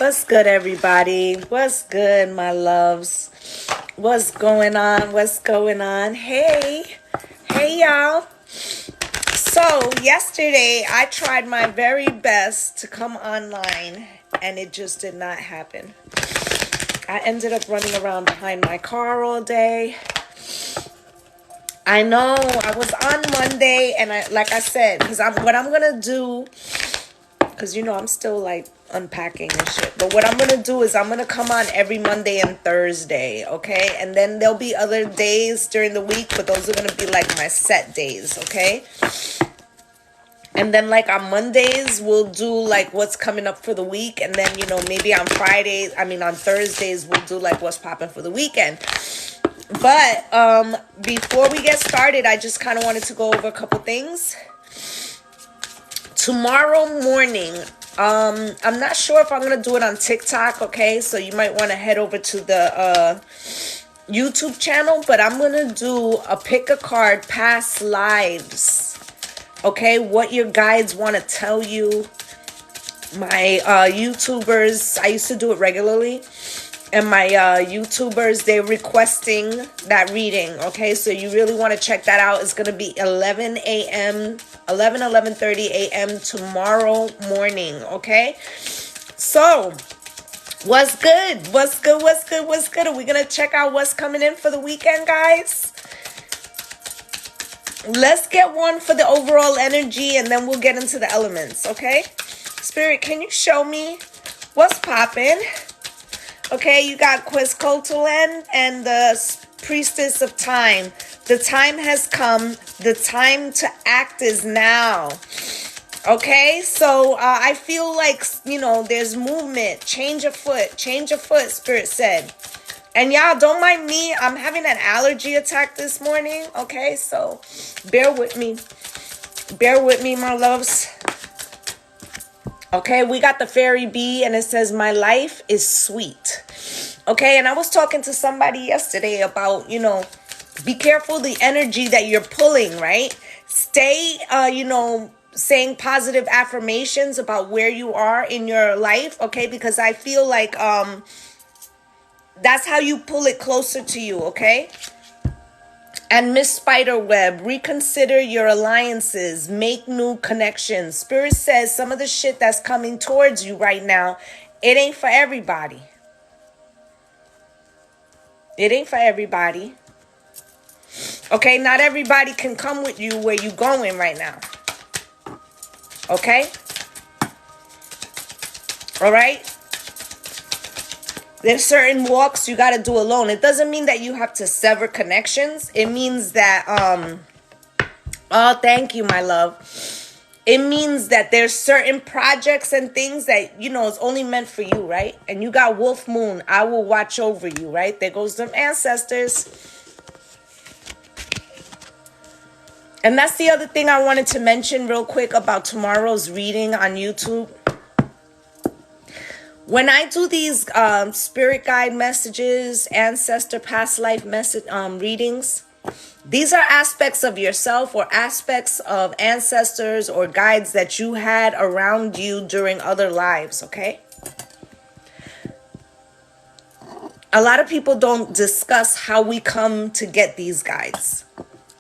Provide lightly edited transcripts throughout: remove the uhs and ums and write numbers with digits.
What's good, everybody? What's good, my loves? What's going on? What's going on? Hey, y'all. So, yesterday I tried my very best to come online and it just did not happen. I ended up running around behind my car all day. I know I was on Monday and like I said, because what I'm going to do, because I'm still like unpacking and shit. But what I'm going to do is I'm going to come on every Monday and Thursday, okay? And then there'll be other days during the week, but those are going to be like my set days, okay? And then like on Mondays, we'll do like what's coming up for the week. And then, maybe on Thursdays, we'll do like what's popping for the weekend. But before we get started, I just kind of wanted to go over a couple things. Tomorrow morning, I'm not sure if I'm going to do it on TikTok, okay? So you might want to head over to the YouTube channel. But I'm going to do a pick a card past lives. Okay, what your guides want to tell you. My YouTubers, I used to do it regularly. And my YouTubers, they're requesting that reading. Okay, so you really want to check that out. It's going to be 11:30 a.m. tomorrow morning. Okay, so what's good? What's good? Are we going to check out what's coming in for the weekend, guys? Let's get one for the overall energy and then we'll get into the elements, okay? Spirit, can you show me what's popping? Okay, you got Quetzalcoatl and the Priestess of Time. The time has come. The time to act is now. Okay, so I feel like, there's movement. Change of foot, Spirit said. And y'all, don't mind me. I'm having an allergy attack this morning. Okay, so bear with me. Bear with me, my loves. Okay, we got the fairy bee and it says, my life is sweet. Okay, and I was talking to somebody yesterday about, be careful the energy that you're pulling, right? Stay, saying positive affirmations about where you are in your life. Okay, because I feel like, that's how you pull it closer to you, okay? And Miss Spiderweb, reconsider your alliances, make new connections. Spirit says some of the shit that's coming towards you right now, it ain't for everybody. It ain't for everybody. Okay, not everybody can come with you where you going right now. Okay? All right? There's certain walks you got to do alone. It doesn't mean that you have to sever connections. It means that, oh, thank you, my love. It means that there's certain projects and things that, is only meant for you, right? And you got Wolf Moon. I will watch over you, right? There goes them ancestors. And that's the other thing I wanted to mention real quick about tomorrow's reading on YouTube. When I do these spirit guide messages, ancestor past life message readings, these are aspects of yourself or aspects of ancestors or guides that you had around you during other lives, okay? A lot of people don't discuss how we come to get these guides.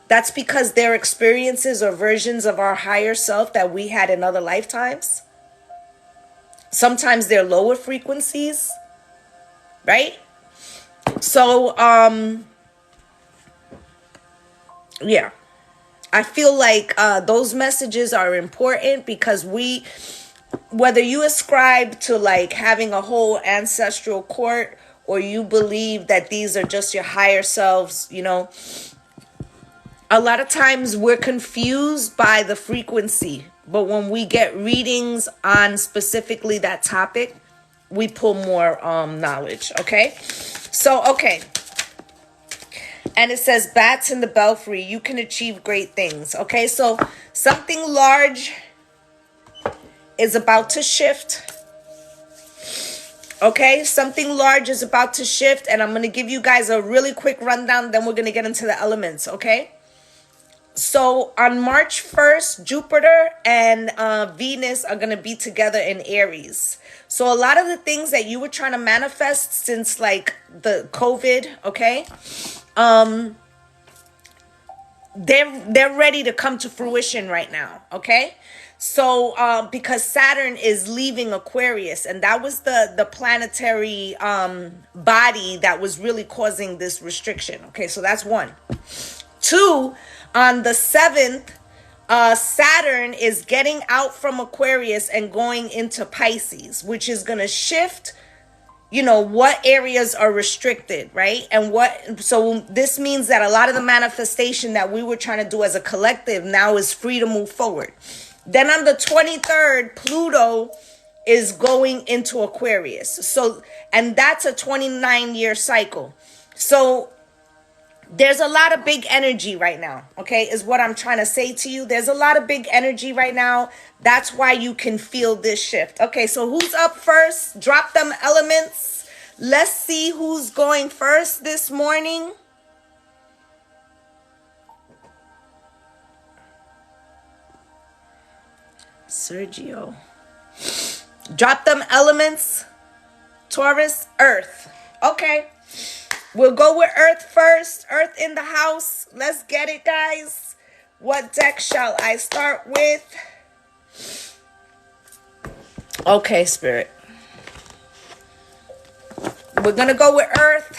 That's because they're experiences or versions of our higher self that we had in other lifetimes. Sometimes they're lower frequencies, right? So, yeah. I feel like those messages are important because whether you ascribe to like having a whole ancestral court or you believe that these are just your higher selves, a lot of times we're confused by the frequency. But when we get readings on specifically that topic, we pull more knowledge, okay? So, okay. And it says, bats in the belfry, you can achieve great things, okay? So something large is about to shift, okay? Something large is about to shift, and I'm going to give you guys a really quick rundown, then we're going to get into the elements, okay? So on March 1st, Jupiter and Venus are going to be together in Aries. So a lot of the things that you were trying to manifest since like the COVID, okay, they're ready to come to fruition right now, okay? So because Saturn is leaving Aquarius, and that was the planetary body that was really causing this restriction. Okay, so that's one. Two, on the 7th, Saturn is getting out from Aquarius and going into Pisces, which is going to shift, you know, what areas are restricted, right? And so this means that a lot of the manifestation that we were trying to do as a collective now is free to move forward. Then on the 23rd, Pluto is going into Aquarius. So, and that's a 29-year cycle. So there's a lot of big energy right now, okay, is what I'm trying to say to you. There's a lot of big energy right now. That's why you can feel this shift. Okay, so who's up first? Drop them elements. Let's see who's going first this morning. Sergio. Drop them elements. Taurus, Earth. Okay. We'll go with Earth first. Earth in the house. Let's get it, guys. What deck shall I start with? Okay, Spirit. We're going to go with Earth.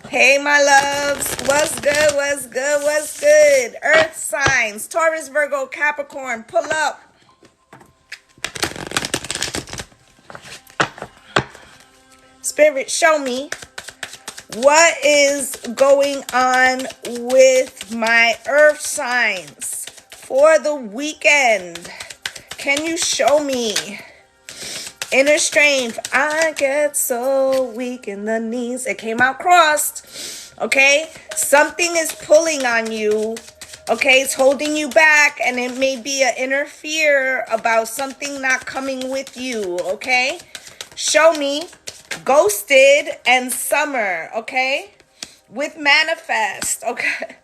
Hey, my loves. What's good? What's good? What's good? Earth signs. Taurus, Virgo, Capricorn. Pull up. Spirit, show me what is going on with my earth signs for the weekend. Can you show me? Inner strength. I get so weak in the knees. It came out crossed. Okay? Something is pulling on you. Okay? It's holding you back, and it may be an inner fear about something not coming with you. Okay? Show me. Ghosted and summer, okay? With manifest, okay?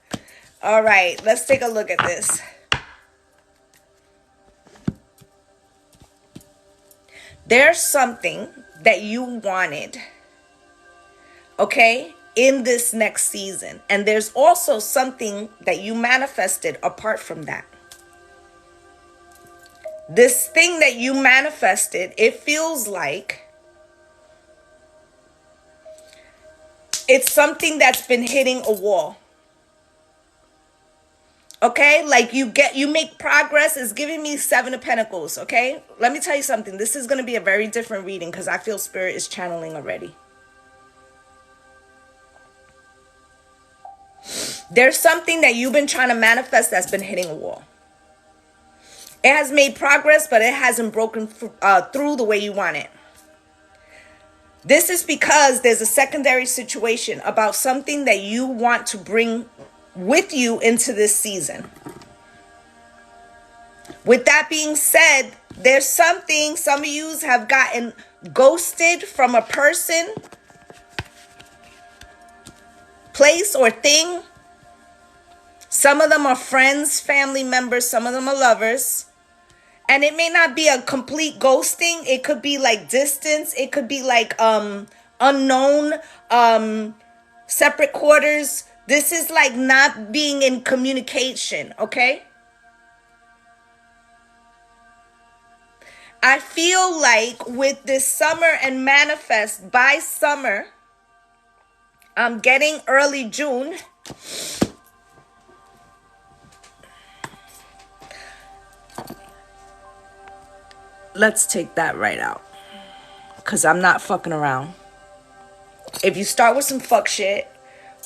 All right, let's take a look at this. There's something that you wanted, okay, in this next season. And there's also something that you manifested apart from that. This thing that you manifested, it feels like it's something that's been hitting a wall. Okay? Like you make progress. It's giving me 7 of Pentacles. Okay? Let me tell you something. This is going to be a very different reading because I feel Spirit is channeling already. There's something that you've been trying to manifest that's been hitting a wall. It has made progress, but it hasn't broken through the way you want it. This is because there's a secondary situation about something that you want to bring with you into this season. With that being said, there's something some of you have gotten ghosted from a person, place, or thing. Some of them are friends, family members, some of them are lovers. And it may not be a complete ghosting. It could be like distance. It could be like unknown, separate quarters. This is like not being in communication, okay? I feel like with this summer and manifest by summer, I'm getting early June. Let's take that right out. Because I'm not fucking around. If you start with some fuck shit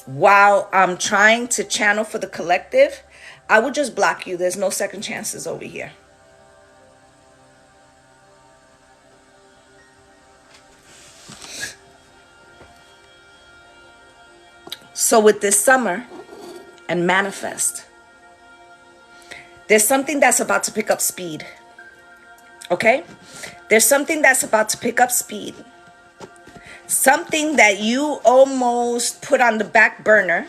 while I'm trying to channel for the collective, I would just block you. There's no second chances over here. So with this summer and manifest, there's something that's about to pick up speed. Okay? There's something that's about to pick up speed. Something that you almost put on the back burner.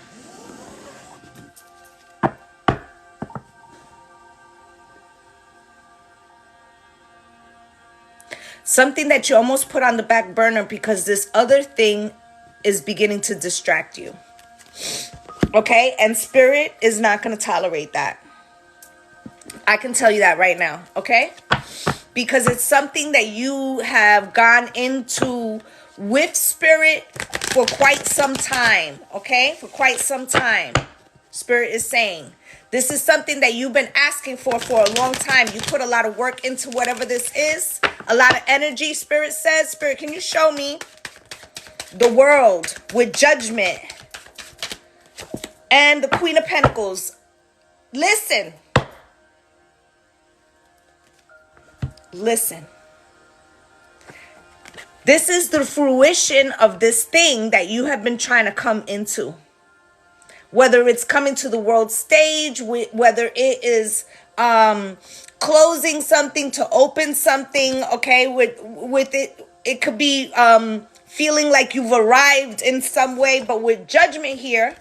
Something that you almost put on the back burner because this other thing is beginning to distract you. Okay? And spirit is not going to tolerate that. I can tell you that right now. Okay? Because it's something that you have gone into with spirit for quite some time. Okay? For quite some time. Spirit is saying. This is something that you've been asking for a long time. You put a lot of work into whatever this is. A lot of energy, Spirit says. Spirit, can you show me the world with Judgment and the Queen of Pentacles? Listen. Listen. This is the fruition of this thing that you have been trying to come into. Whether it's coming to the world stage, whether it is closing something to open something, okay, with it, it could be feeling like you've arrived in some way, but with Judgment here,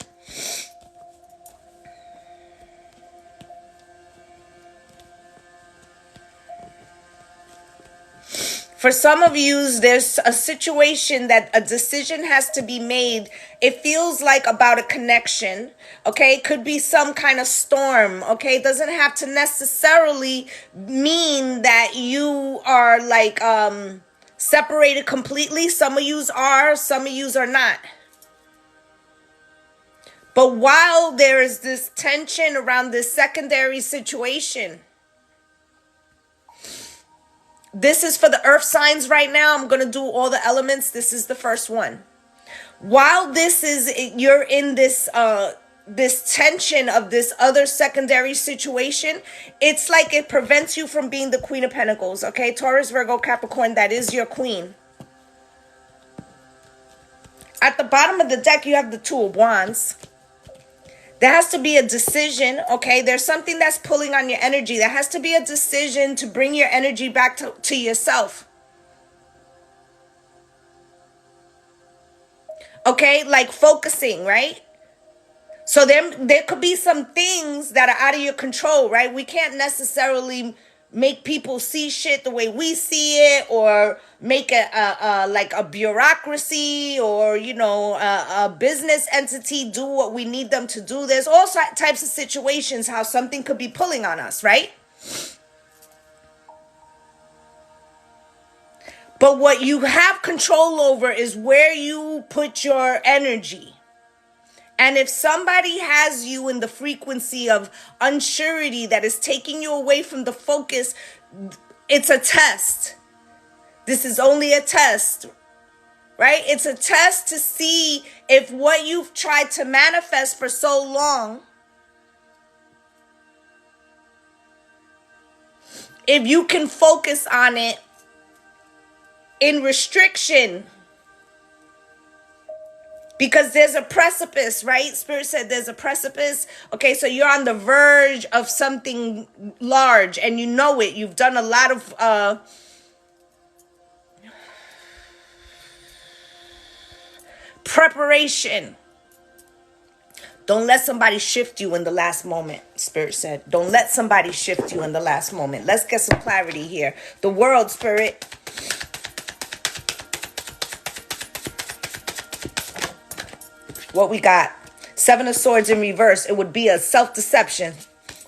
for some of you, there's a situation that a decision has to be made. It feels like about a connection, okay? It could be some kind of storm, okay? It doesn't have to necessarily mean that you are like separated completely. Some of yous are, some of yous are not. But while there is this tension around this secondary situation, this is for the earth signs right now. I'm going to do all the elements. This is the first one. While this is, you're in this this tension of this other secondary situation, it's like it prevents you from being the Queen of Pentacles. Okay, Taurus, Virgo, Capricorn, that is your queen. At the bottom of the deck, you have the Two of Wands. There has to be a decision, okay? There's something that's pulling on your energy. There has to be a decision to bring your energy back to yourself. Okay, like focusing, right? So there could be some things that are out of your control, right? We can't necessarily make people see shit the way we see it, or make like a bureaucracy, or a business entity do what we need them to do. There's all types of situations how something could be pulling on us, right? But what you have control over is where you put your energy. And if somebody has you in the frequency of unsurety that is taking you away from the focus, it's a test. This is only a test, right? It's a test to see if what you've tried to manifest for so long, if you can focus on it in restriction. Because there's a precipice, right? Spirit said there's a precipice. Okay, so you're on the verge of something large and you know it. You've done a lot of preparation. Don't let somebody shift you in the last moment, Spirit said. Don't let somebody shift you in the last moment. Let's get some clarity here. The world, Spirit. What we got? Seven of Swords in reverse. It would be a self-deception.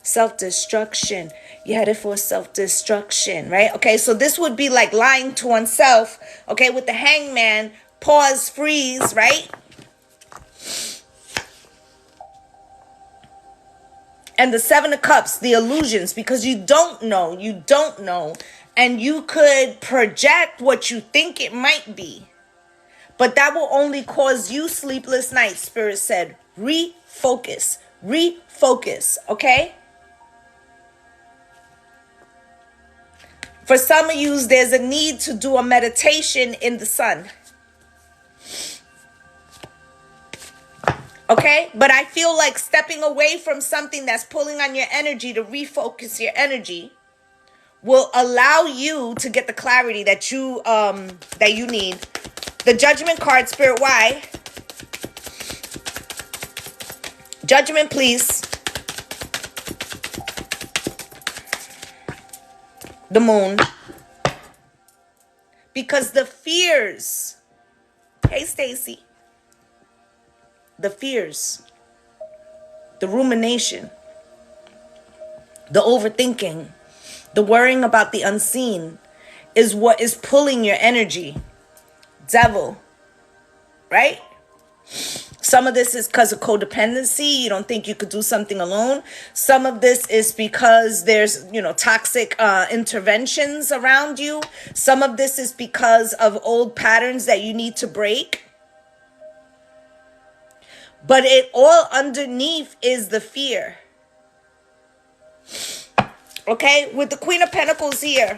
Self-destruction. You headed for self-destruction, right? Okay, so this would be like lying to oneself. Okay, with the Hangman. Pause, freeze, right? And the Seven of Cups, the illusions, because you don't know. You don't know. And you could project what you think it might be. But that will only cause you sleepless nights, Spirit said. Refocus. Refocus, okay? For some of you, there's a need to do a meditation in the sun. Okay? But I feel like stepping away from something that's pulling on your energy to refocus your energy will allow you to get the clarity that you need. The Judgment card, Spirit, why? Judgment, please. The Moon. Because the fears, hey Stacy, the fears, the rumination, the overthinking, the worrying about the unseen is what is pulling your energy. Devil, right? Some of this is because of codependency. You don't think you could do something alone. Some of this is because there's, toxic interventions around you. Some of this is because of old patterns that you need to break. But it all underneath is the fear. Okay, with the Queen of Pentacles here.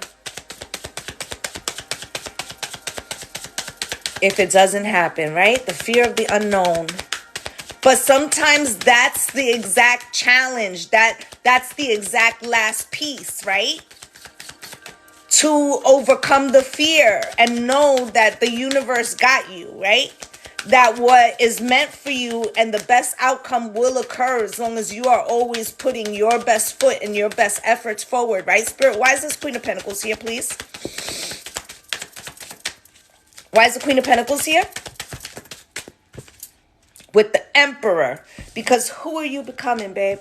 If it doesn't happen, right? The fear of the unknown. But sometimes that's the exact challenge. That's the exact last piece, right? To overcome the fear and know that the universe got you, right? That what is meant for you and the best outcome will occur as long as you are always putting your best foot and your best efforts forward, right? Spirit, why is this Queen of Pentacles here, please? Why is the Queen of Pentacles here? With the Emperor. Because who are you becoming, babe?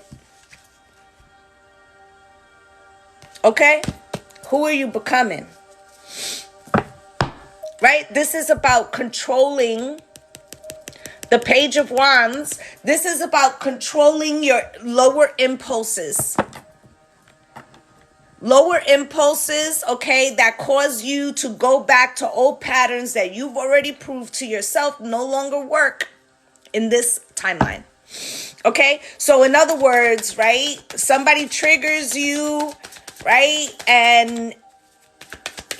Okay? Who are you becoming? Right? This is about controlling the Page of Wands. This is about controlling your lower impulses. Lower impulses, okay, that cause you to go back to old patterns that you've already proved to yourself no longer work in this timeline. Okay, so in other words, right, somebody triggers you, right, and,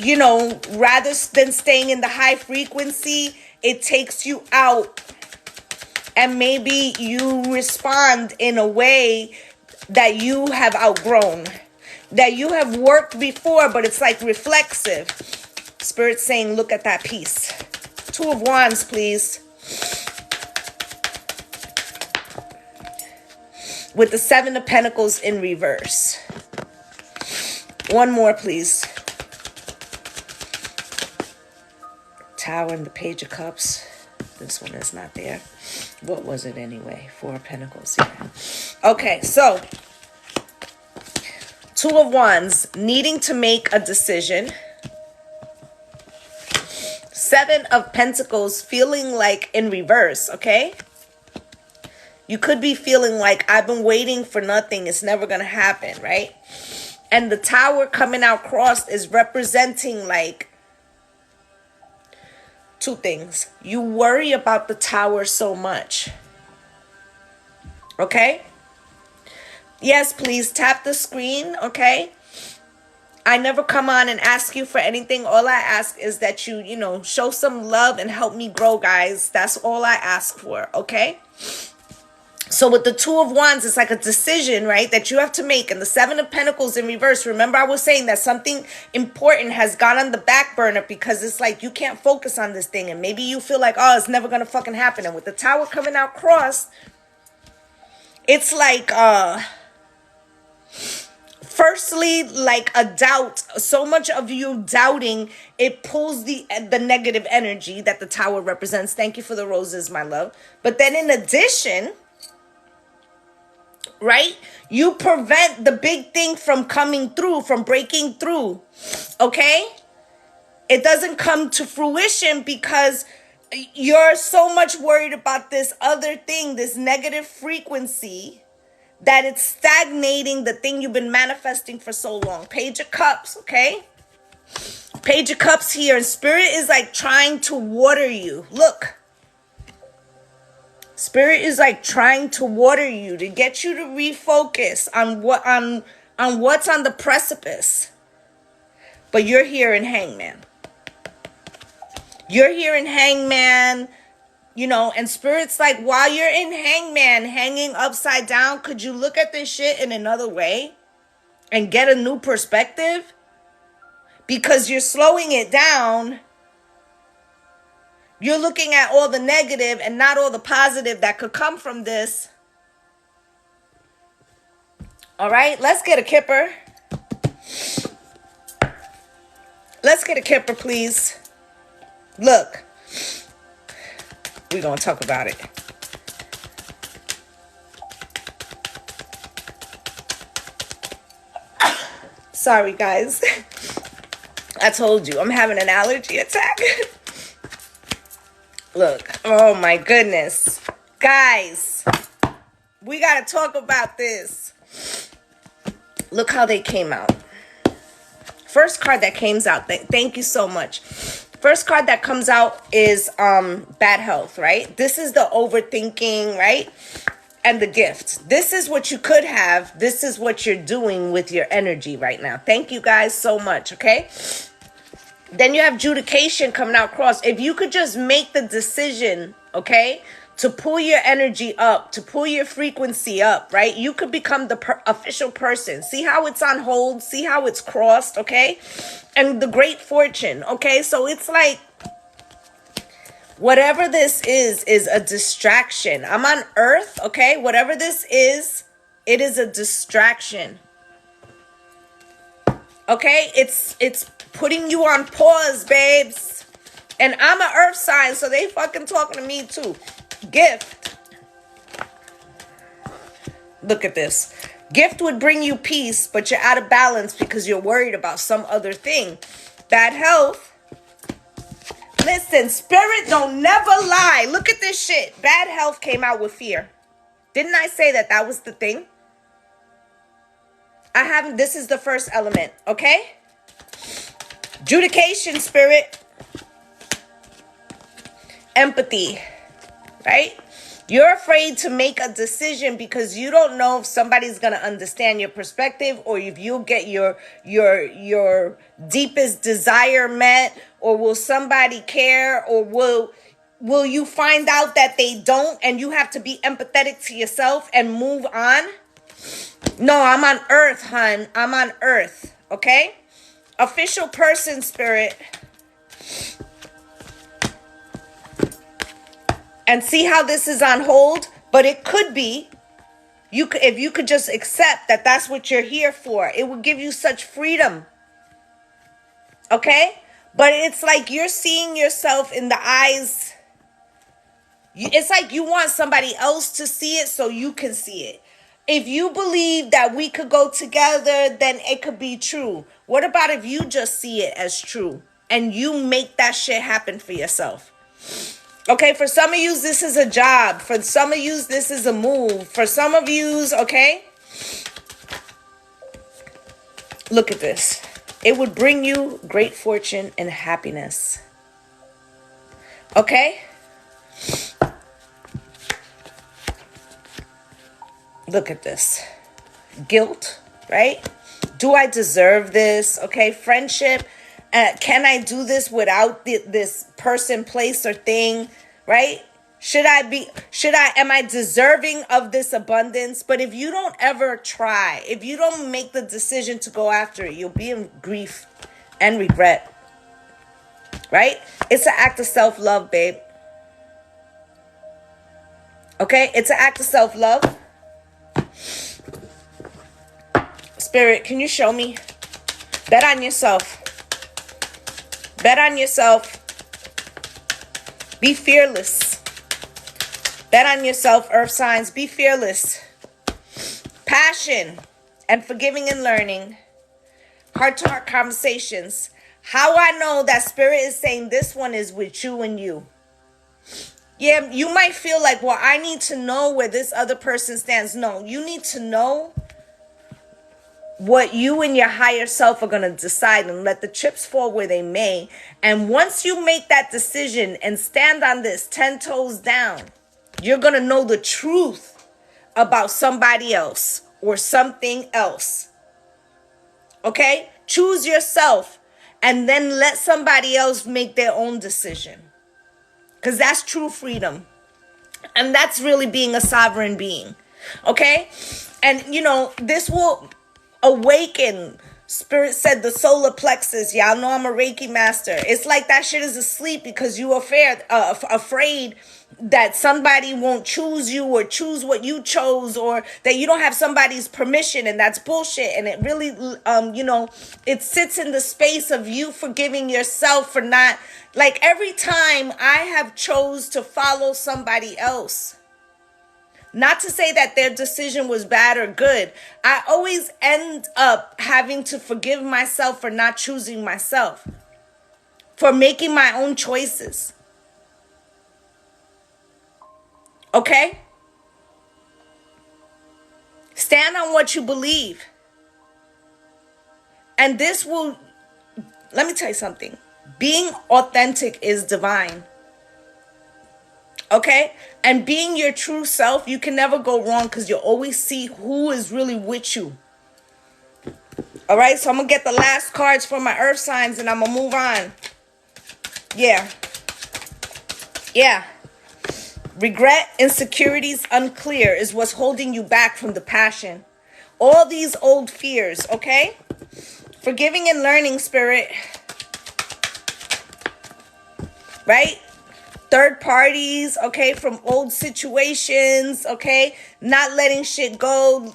rather than staying in the high frequency, it takes you out. And maybe you respond in a way that you have outgrown. That you have worked before, but it's like reflexive. Spirit saying, look at that piece. Two of Wands, please. With the Seven of Pentacles in reverse. One more, please. Tower and the Page of Cups. This one is not there. What was it anyway? Four of Pentacles. Yeah. Okay, so Two of Wands, needing to make a decision. Seven of Pentacles, feeling like in reverse, okay? You could be feeling like I've been waiting for nothing. It's never going to happen, right? And the Tower coming out crossed is representing like two things. You worry about the Tower so much. Okay? Yes, please tap the screen, okay? I never come on and ask you for anything. All I ask is that you, show some love and help me grow, guys. That's all I ask for, okay? So with the Two of Wands, it's like a decision, right, that you have to make. And the Seven of Pentacles in reverse, remember I was saying that something important has gone on the back burner because it's like you can't focus on this thing. And maybe you feel like, oh, it's never going to fucking happen. And with the Tower coming out crossed, it's like, firstly, like a doubt. So much of you doubting, it pulls the negative energy that the Tower represents. Thank you for the roses, my love. But then in addition, right, you prevent the big thing from coming through, from breaking through, okay? It doesn't come to fruition because you're so much worried about this other thing, this negative frequency, that it's stagnating the thing you've been manifesting for so long. Page of Cups, okay? Page of Cups here, and Spirit is like trying to water you. Look. Spirit is like trying to water you to get you to refocus on what's on the precipice. But you're here in Hangman. You're here in Hangman, and Spirit's like, while you're in Hangman, hanging upside down, could you look at this shit in another way and get a new perspective? Because you're slowing it down. You're looking at all the negative and not all the positive that could come from this. All right, let's get a Kipper. Let's get a Kipper, please. Look, we're going to talk about it. Sorry, guys. I told you, I'm having an allergy attack. Look, oh my goodness. Guys, we got to talk about this. Look how they came out. First card that comes out, thank you so much. First card that comes out is bad health, right? This is the overthinking, right? And the gift. This is what you could have. This is what you're doing with your energy right now. Thank you guys so much, okay? Then you have adjudication coming out cross. If you could just make the decision, okay, to pull your energy up, to pull your frequency up, right? You could become the official person. See how it's on hold? See how it's crossed, okay? And the great fortune, okay? So it's like, whatever this is a distraction. I'm on earth, okay? Whatever this is, it is a distraction. Okay? It's putting you on pause, babes. And I'm an earth sign, so they fucking talking to me too. Gift. Look at this. Gift would bring you peace, but you're out of balance because you're worried about some other thing. Bad health. Listen, spirit don't never lie. Look at this shit. Bad health came out with fear. Didn't I say that was the thing? This is the first element, okay? Adjudication, spirit. Empathy, right? You're afraid to make a decision because you don't know if somebody's going to understand your perspective, or if you'll get your deepest desire met, or will somebody care, or will you find out that they don't and you have to be empathetic to yourself and move on? No, I'm on earth, hun. I'm on earth, okay? Official person, spirit. And see how this is on hold? But it could be, if you could just accept that that's what you're here for, it would give you such freedom. Okay? But it's like you're seeing yourself in the eyes. It's like you want somebody else to see it so you can see it. If you believe that we could go together, then it could be true. What about if you just see it as true and you make that shit happen for yourself? Okay, for some of you, this is a job. For some of you, this is a move. For some of you, okay? Look at this. It would bring you great fortune and happiness. Okay? Look at this. Guilt, right? Do I deserve this? Okay, friendship. Can I do this without this person, place, or thing, right? Am I deserving of this abundance? But if you don't ever try, if you don't make the decision to go after it, you'll be in grief and regret, right? It's an act of self-love, babe. Okay, it's an act of self-love. Spirit, can you show me? Bet on yourself. Bet on yourself. Be fearless. Bet on yourself, earth signs. Be fearless. Passion and forgiving and learning. Heart-to-heart conversations. How I know that spirit is saying this one is with you and you. Yeah, you might feel like, well, I need to know where this other person stands. No, you need to know what you and your higher self are going to decide, and let the chips fall where they may. And once you make that decision and stand on this 10 toes down, you're going to know the truth about somebody else or something else. Okay? Choose yourself and then let somebody else make their own decision. Because that's true freedom. And that's really being a sovereign being. Okay? And, this will awaken Spirit said the solar plexus. Y'all know I'm a Reiki master. It's like that shit is asleep because you are afraid that somebody won't choose you or choose what you chose, or that you don't have somebody's permission, and that's bullshit. And it really, it sits in the space of you forgiving yourself for not, like, every time I have chose to follow somebody else, not to say that their decision was bad or good, I always end up having to forgive myself for not choosing myself, for making my own choices. Okay? Stand on what you believe. And this will, let me tell you something. Being authentic is divine. Okay? And being your true self, you can never go wrong because you'll always see who is really with you. All right? So I'm going to get the last cards for my earth signs and I'm going to move on. Yeah. Regret, insecurities, unclear is what's holding you back from the passion. All these old fears, okay? Forgiving and learning, Spirit. Right? Third parties, okay, from old situations, okay? Not letting shit go.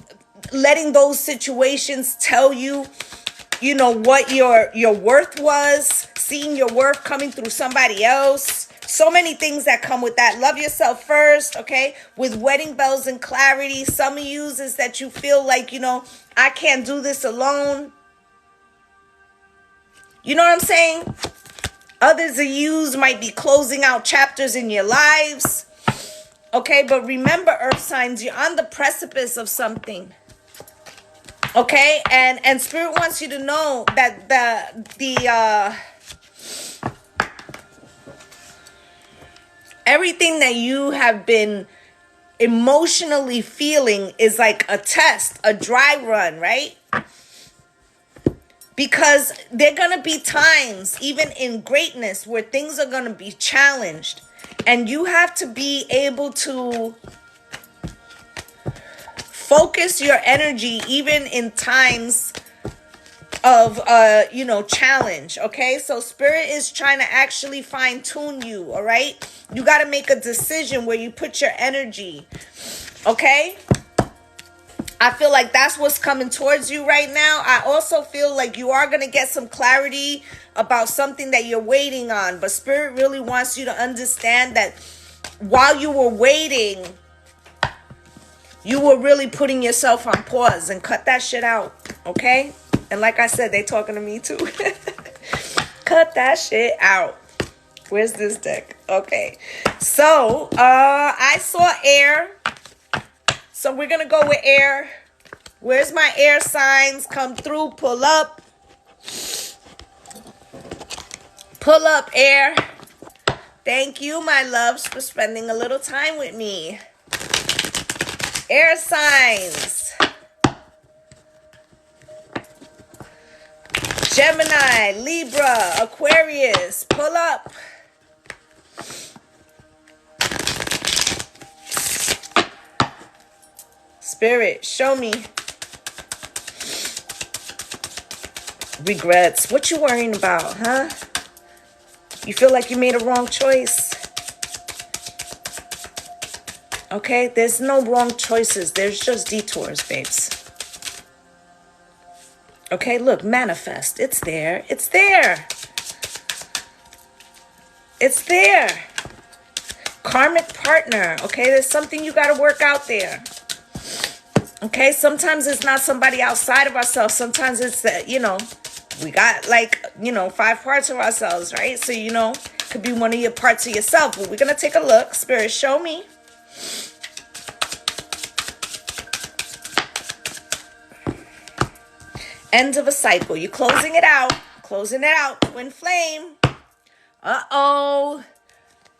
Letting those situations tell you, what your worth was. Seeing your worth coming through somebody else. So many things that come with that. Love yourself first, okay? With wedding bells and clarity. Some of you is that you feel like, I can't do this alone. You know what I'm saying? Others of you might be closing out chapters in your lives. Okay, but remember, earth signs, you're on the precipice of something. Okay? And Spirit wants you to know that the everything that you have been emotionally feeling is like a test, a dry run, right? Because there are going to be times, even in greatness, where things are going to be challenged. And you have to be able to focus your energy even in times of, challenge, okay? So Spirit is trying to actually fine-tune you, all right? You got to make a decision where you put your energy, okay? I feel like that's what's coming towards you right now. I also feel like you are going to get some clarity about something that you're waiting on. But Spirit really wants you to understand that while you were waiting, you were really putting yourself on pause, and cut that shit out, okay? And like I said, they talking to me too. Cut that shit out. Where's this deck? Okay. So, I saw air. So we're going to go with air. Where's my air signs? Come through. Pull up. Pull up, air. Thank you, my loves, for spending a little time with me. Air signs. Gemini, Libra, Aquarius. Pull up. Spirit, show me. Regrets. What you worrying about, huh? You feel like you made a wrong choice? Okay, there's no wrong choices. There's just detours, babes. Okay, look, manifest. It's there. It's there. It's there. Karmic partner. Okay, there's something you got to work out there. Okay, sometimes it's not somebody outside of ourselves. Sometimes it's that, we got 5 parts of ourselves, right? So, could be one of your parts of yourself. But we're going to take a look. Spirit, show me. End of a cycle. You're closing it out. Closing it out. Twin flame. Uh-oh.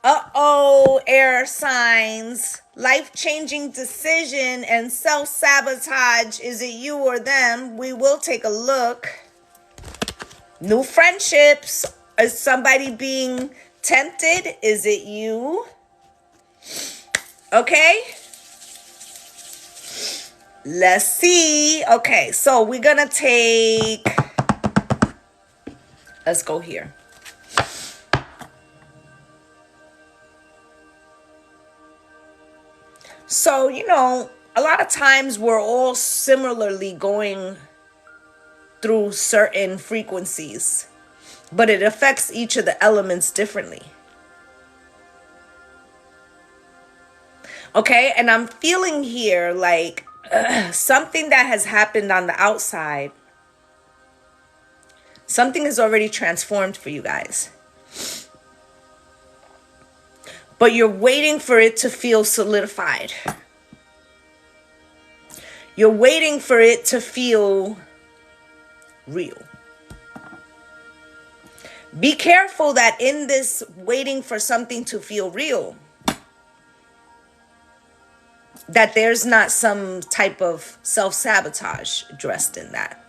Uh-oh, air signs. Life-changing decision and self-sabotage. Is it you or them? We will take a look. New friendships. Is somebody being tempted? Is it you? Okay. Let's see. Okay, so we're going to take Let's go here. So, a lot of times we're all similarly going through certain frequencies, but it affects each of the elements differently. Okay, and I'm feeling here like something that has happened on the outside, something is already transformed for you guys. But you're waiting for it to feel solidified. You're waiting for it to feel real. Be careful that in this waiting for something to feel real, that there's not some type of self-sabotage dressed in that.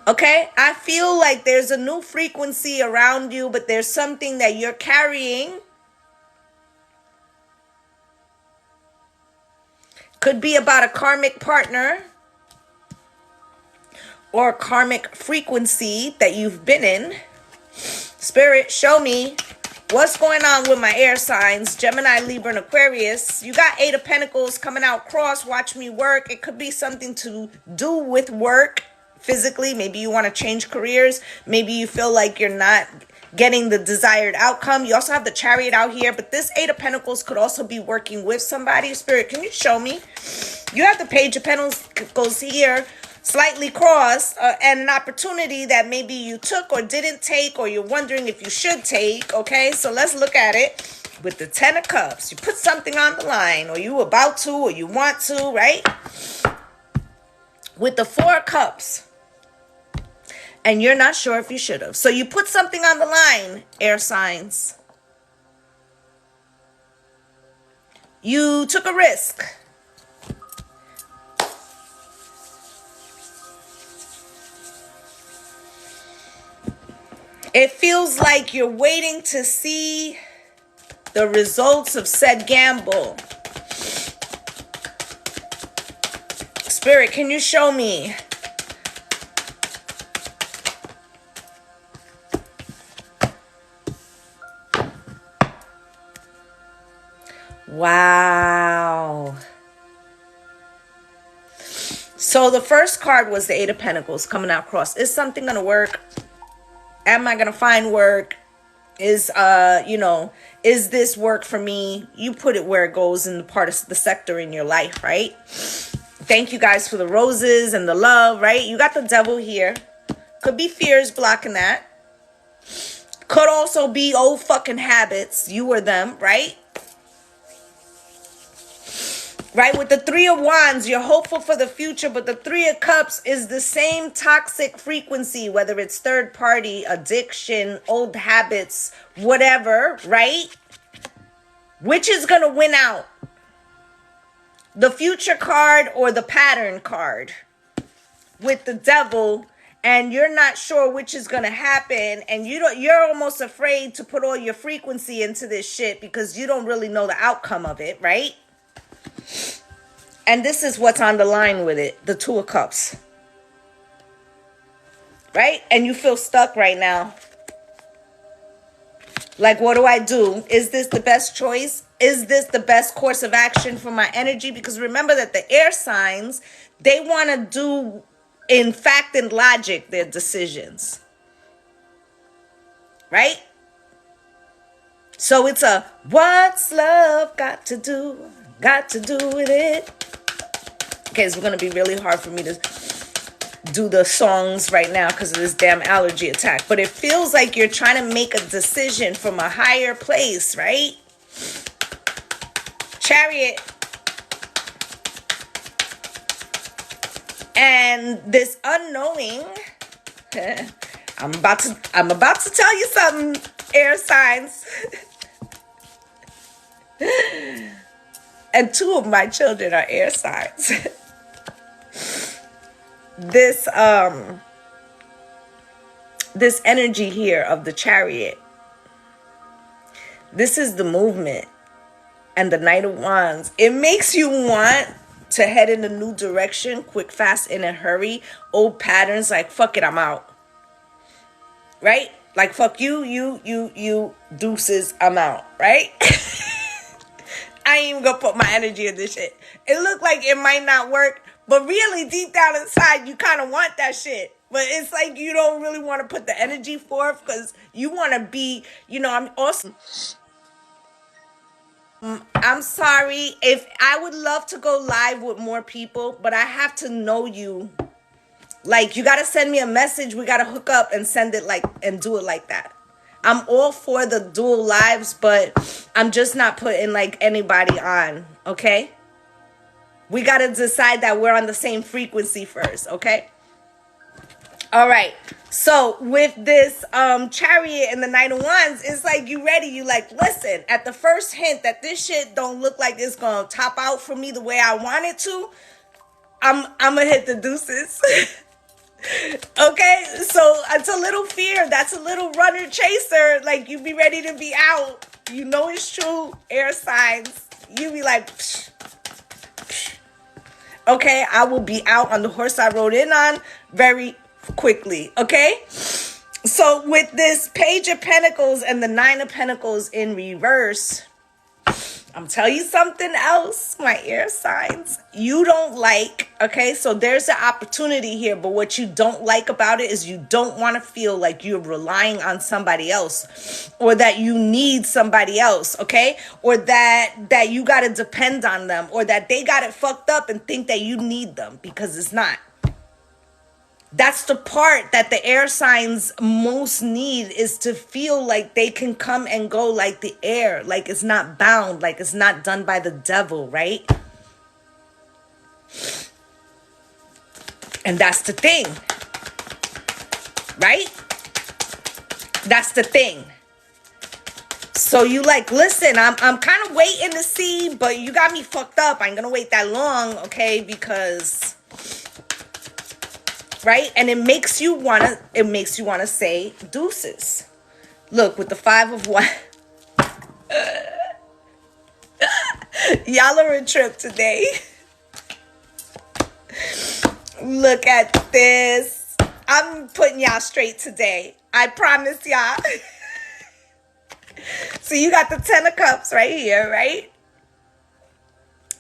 Okay, I feel like there's a new frequency around you, but there's something that you're carrying. Could be about a karmic partner or a karmic frequency that you've been in. Spirit, show me what's going on with my air signs, Gemini, Libra, and Aquarius. You got 8 of Pentacles coming out cross. Watch me work. It could be something to do with work physically. Maybe you want to change careers. Maybe you feel like you're not getting the desired outcome. You also have the Chariot out here, but this 8 of Pentacles could also be working with somebody. Spirit, can you show me? You have the Page of Pentacles here, slightly crossed, and an opportunity that maybe you took or didn't take, or you're wondering if you should take. Okay, so let's look at it with the 10 of Cups. You put something on the line, or you about to, or you want to, right? With the 4 of Cups, and you're not sure if you should have. So you put something on the line, air signs. You took a risk. It feels like you're waiting to see the results of said gamble. Spirit, can you show me? Wow. So the first card was the 8 of Pentacles coming out cross. Is something going to work? Am I going to find work? Is this work for me? You put it where it goes in the part of the sector in your life, right? Thank you guys for the roses and the love, right? You got the Devil here. Could be fears blocking that. Could also be old fucking habits. You or them, right? Right, with the 3 of Wands, you're hopeful for the future, but the 3 of Cups is the same toxic frequency, whether it's third party, addiction, old habits, whatever, right? Which is going to win out? The future card or the pattern card? With the Devil, and you're not sure which is going to happen, and you're almost afraid to put all your frequency into this shit because you don't really know the outcome of it, right? And this is what's on the line with it, the 2 of Cups. Right? And you feel stuck right now. Like, what do I do? Is this the best choice? Is this the best course of action for my energy? Because remember that the air signs, they want to do, in fact and logic, their decisions. Right? So it's a, what's love got to do with it? Okay, it's going to be really hard for me to do the songs right now because of this damn allergy attack. But it feels like you're trying to make a decision from a higher place, right? Chariot. And this unknowing, I'm about to tell you something, air signs. And 2 of my children are air signs. This energy here of the Chariot, this is the movement, and the Knight of Wands. It makes you want to head in a new direction, quick, fast, in a hurry. Old patterns, like, fuck it, I'm out. Right? Like, fuck you, deuces, I'm out. Right? I ain't even gonna put my energy in this shit. It looked like it might not work, but really deep down inside, you kind of want that shit. But it's like you don't really want to put the energy forth because you want to be, I'm awesome. I'm sorry if I would love to go live with more people, but I have to know you. Like, you got to send me a message. We got to hook up and send it and do it like that. I'm all for the dual lives, but I'm just not putting like anybody on. Okay. We got to decide that we're on the same frequency first. Okay. All right. So with this Chariot and the Knight of Wands, it's like you ready. You like, listen, at the first hint that this shit don't look like it's going to top out for me the way I want it to, I'm going to hit the deuces. Okay, so it's a little fear. That's a little runner chaser. Like, you be ready to be out. You know it's true. Air signs. You be like, psh, psh. Okay, I will be out on the horse I rode in on very quickly. Okay, so with this Page of Pentacles and the Nine of Pentacles in reverse, I'm telling you something else, my air signs. You don't like, okay? So there's an opportunity here, but what you don't like about it is you don't want to feel like you're relying on somebody else or that you need somebody else, okay? Or that you got to depend on them or that they got it fucked up and think that you need them because it's not. That's the part that the air signs most need is to feel like they can come and go like the air, like it's not bound, like it's not done by the devil, right? And that's the thing, right? That's the thing. So you like, listen, I'm kind of waiting to see, but you got me fucked up. I ain't gonna wait that long, okay? Because... right? And it makes you wanna say deuces. Look, with the Five of Wands. Y'all are a trip today. Look at this. I'm putting y'all straight today. I promise y'all. So you got the Ten of Cups right here, right?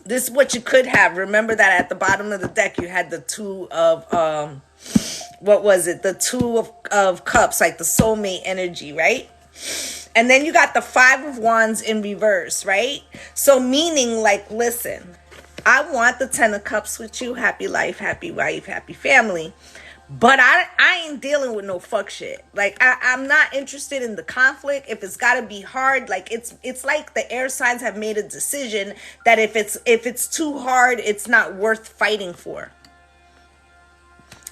This is what you could have. Remember that at the bottom of the deck, you had the Two of, what was it? The Two of Cups, like the soulmate energy, right? And then you got the Five of Wands in reverse, right? So meaning like, listen, I want the Ten of Cups with you. Happy life, happy wife, happy family. But I ain't dealing with no fuck shit. Like, I'm not interested in the conflict. If it's got to be hard, like it's like the air signs have made a decision that if it's too hard, it's not worth fighting for.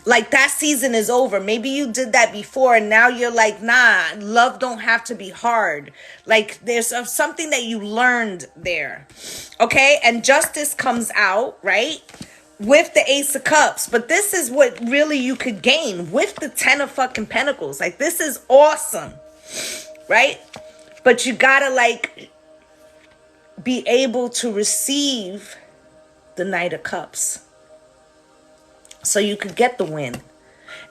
Like, that season is over. Maybe you did that before and now you're like, nah, love don't have to be hard. Like, there's something that you learned there. Okay? And justice comes out, right? With the Ace of Cups. But this is what really you could gain with the Ten of fucking Pentacles. Like, this is awesome. Right? But you gotta, like, be able to receive the Knight of Cups. So you could get the win.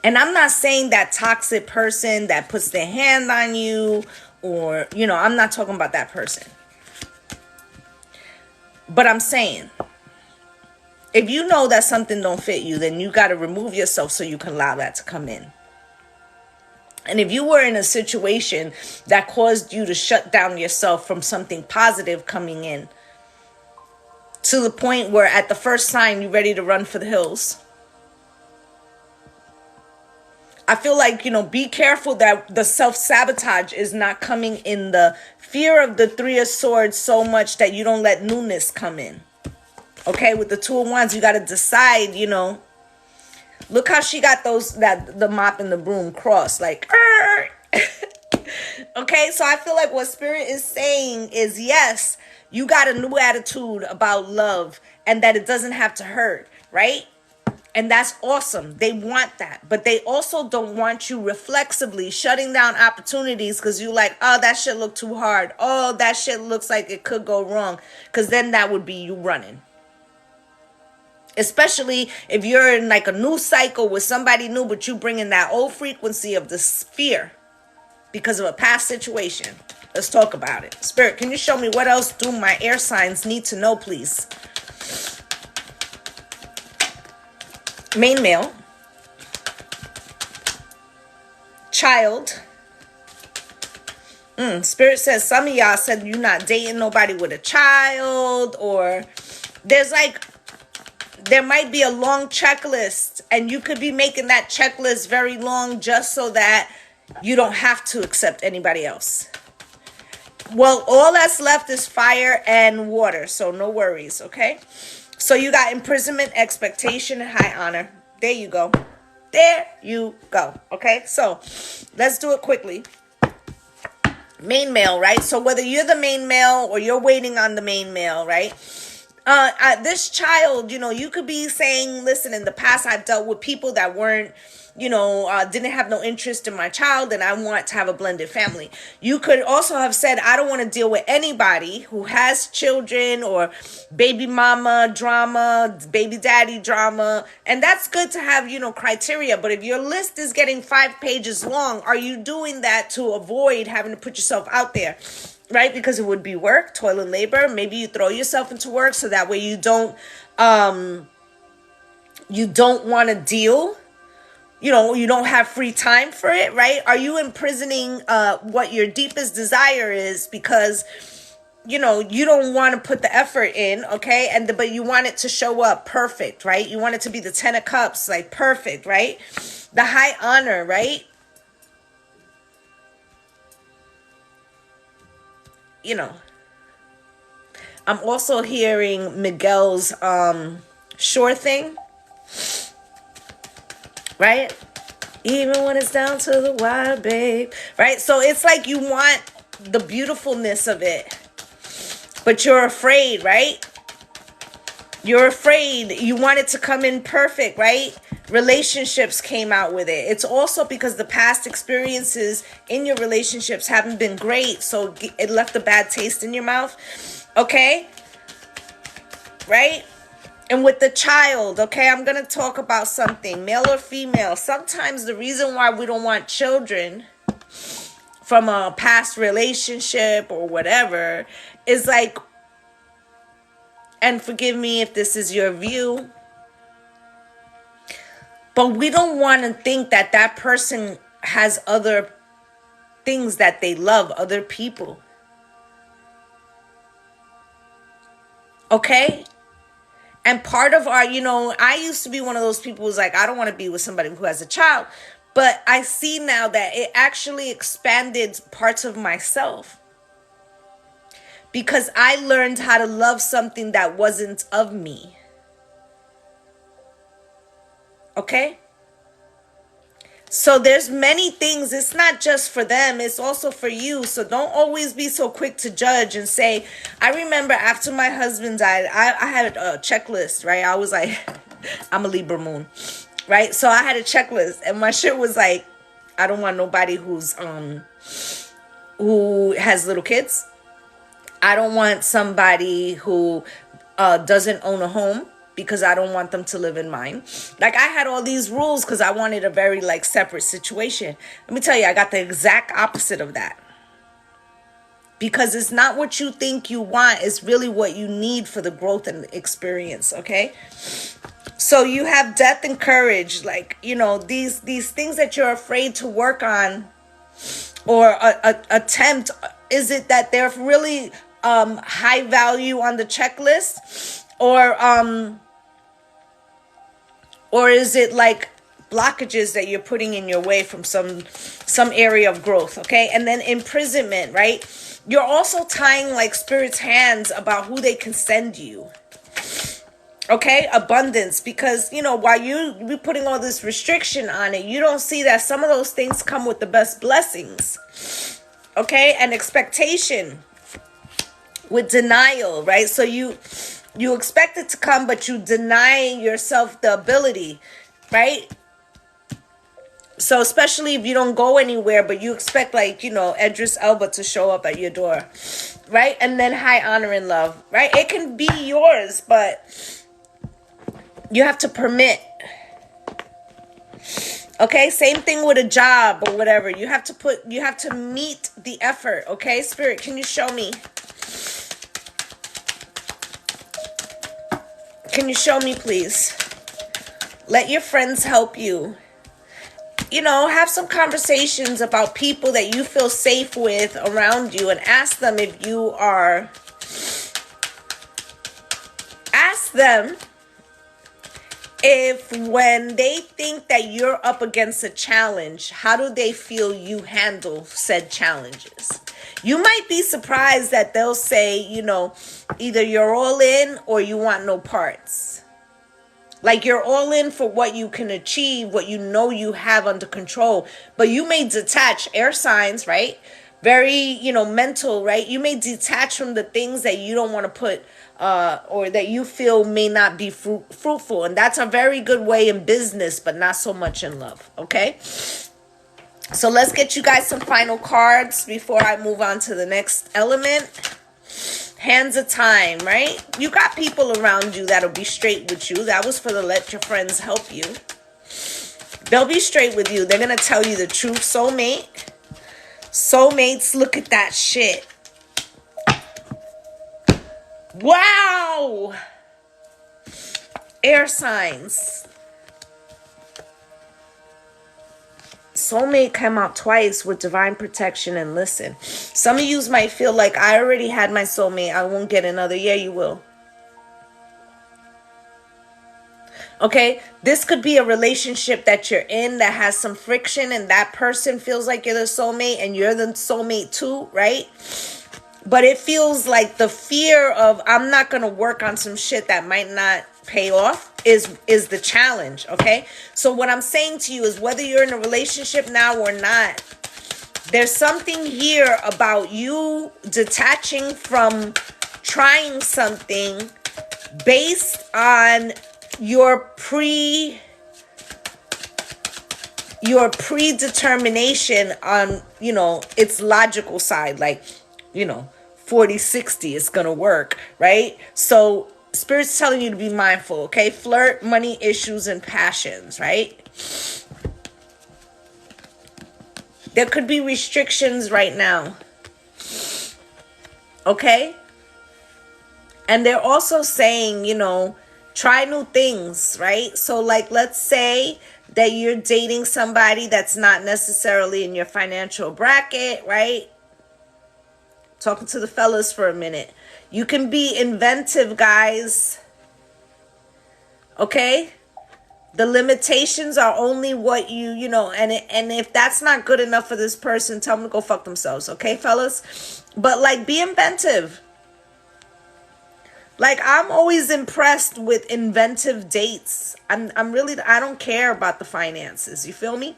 And I'm not saying that toxic person that puts their hand on you or, I'm not talking about that person. But I'm saying, if you know that something don't fit you, then you got to remove yourself so you can allow that to come in. And if you were in a situation that caused you to shut down yourself from something positive coming in, to the point where at the first sign you're ready to run for the hills, I feel like, be careful that the self-sabotage is not coming in the fear of the Three of Swords so much that you don't let newness come in. Okay, with the Two of Wands, you got to decide, Look how she got the mop and the broom crossed, like, okay, so I feel like what Spirit is saying is, yes, you got a new attitude about love and that it doesn't have to hurt, right? And that's awesome. They want that. But they also don't want you reflexively shutting down opportunities because you like, oh, that shit look too hard. Oh, that shit looks like it could go wrong. Because then that would be you running. Especially if you're in like a new cycle with somebody new, but you bring in that old frequency of this fear because of a past situation. Let's talk about it. Spirit, can you show me what else do my air signs need to know, please? Main male. Child. Spirit says some of y'all said you're not dating nobody with a child, or there's like, there might be a long checklist and you could be making that checklist very long just so that you don't have to accept anybody else. Well, all that's left is fire and water, so no worries, okay? So you got imprisonment, expectation, and high honor. There you go. There you go, okay? So let's do it quickly. Main male, right? So whether you're the main male or you're waiting on the main male, right? This child, you know, you could be saying, listen, in the past I've dealt with people that weren't, you know, didn't have no interest in my child, and I want to have a blended family. You could also have said, I don't want to deal with anybody who has children or baby mama drama, baby daddy drama. And that's good to have, you know, criteria. But if your list is getting 5 pages long, are you doing that to avoid having to put yourself out there? Right? Because it would be work, toil and labor. Maybe you throw yourself into work so that way you don't want to deal. You know, you don't have free time for it, right? Are you imprisoning what your deepest desire is because, you know, you don't want to put the effort in, okay? But you want it to show up perfect, right? You want it to be the 10 of Cups, like perfect, right? The high honor, right? You know, I'm also hearing Miguel's sure thing. Right? Even when it's down to the wire, babe. Right? So it's like you want the beautifulness of it, but you're afraid, right? You're afraid. You want it to come in perfect, right? Relationships came out with it. It's also because the past experiences in your relationships haven't been great, so it left a bad taste in your mouth. Okay? Right? And with the child, okay, I'm going to talk about something, male or female. Sometimes the reason why we don't want children from a past relationship or whatever is like, and forgive me if this is your view, but we don't want to think that that person has other things that they love, other people. Okay? And part of our, you know, I used to be one of those people who's like, I don't want to be with somebody who has a child. But I see now that it actually expanded parts of myself. Because I learned how to love something that wasn't of me. Okay? So there's many things. It's not just for them. It's also for you. So don't always be so quick to judge and say, I remember after my husband died, I had a checklist, right? I was like, I'm a Libra moon, right? So I had a checklist and my shit was like, I don't want nobody who has little kids. I don't want somebody who doesn't own a home, because I don't want them to live in mine. Like, I had all these rules because I wanted a very, like, separate situation. Let me tell you, I got the exact opposite of that. Because it's not what you think you want. It's really what you need for the growth and experience, okay? So you have death and courage. Like, you know, these things that you're afraid to work on or attempt. Is it that they're really high value on the checklist? Or is it like blockages that you're putting in your way from some area of growth, okay? And then imprisonment, right? You're also tying like spirit's hands about who they can send you, okay? Abundance, because, you know, while you be putting all this restriction on it, you don't see that some of those things come with the best blessings, okay? And expectation with denial, right? So you expect it to come, but you deny yourself the ability, right? So especially if you don't go anywhere, but you expect, like, you know, Idris Elba to show up at your door, right? And then high honor and love, right? It can be yours, but You have to permit. Okay, same thing with a job or whatever. You have to meet the effort. Okay, Spirit, can you show me? Can you show me, please? Let your friends help you. You know, have some conversations about people that you feel safe with around you and ask them if you are. Ask them if when they think that you're up against a challenge, how do they feel you handle said challenges? You might be surprised that they'll say, you know, either you're all in or you want no parts. Like you're all in for what you can achieve, what you know you have under control, but you may detach. Air signs, right? Very, you know, mental, right? You may detach from the things that you don't want to put or that you feel may not be fruitful. And that's a very good way in business, but not so much in love, okay? So let's get you guys some final cards before I move on to the next element. Hands of time, right? You got people around you that'll be straight with you. That was for the let your friends help you. They'll be straight with you. They're going to tell you the truth. Soulmate. Soulmates, look at that shit. Wow. Air signs. Soulmate came out twice with divine protection and listen. Some of you might feel like I already had my soulmate. I won't get another. Yeah, you will. Okay, this could be a relationship that you're in that has some friction and that person feels like you're the soulmate and you're the soulmate too, right? But it feels like the fear of I'm not going to work on some shit that might not pay off is the challenge, okay? So what I'm saying to you is whether you're in a relationship now or not, there's something here about you detaching from trying something based on your predetermination on, you know, its logical side, like, you know, 40-60 is gonna work, right? So Spirit's telling you to be mindful, okay? Flirt, money issues, and passions, right? There could be restrictions right now, okay? And they're also saying, you know, try new things, right? So like, let's say that you're dating somebody that's not necessarily in your financial bracket, right? Talking to the fellas for a minute. You can be inventive, guys. Okay? The limitations are only what you know, and if that's not good enough for this person, tell them to go fuck themselves, okay, fellas? But like, be inventive. Like, I'm always impressed with inventive dates. I don't care about the finances. You feel me?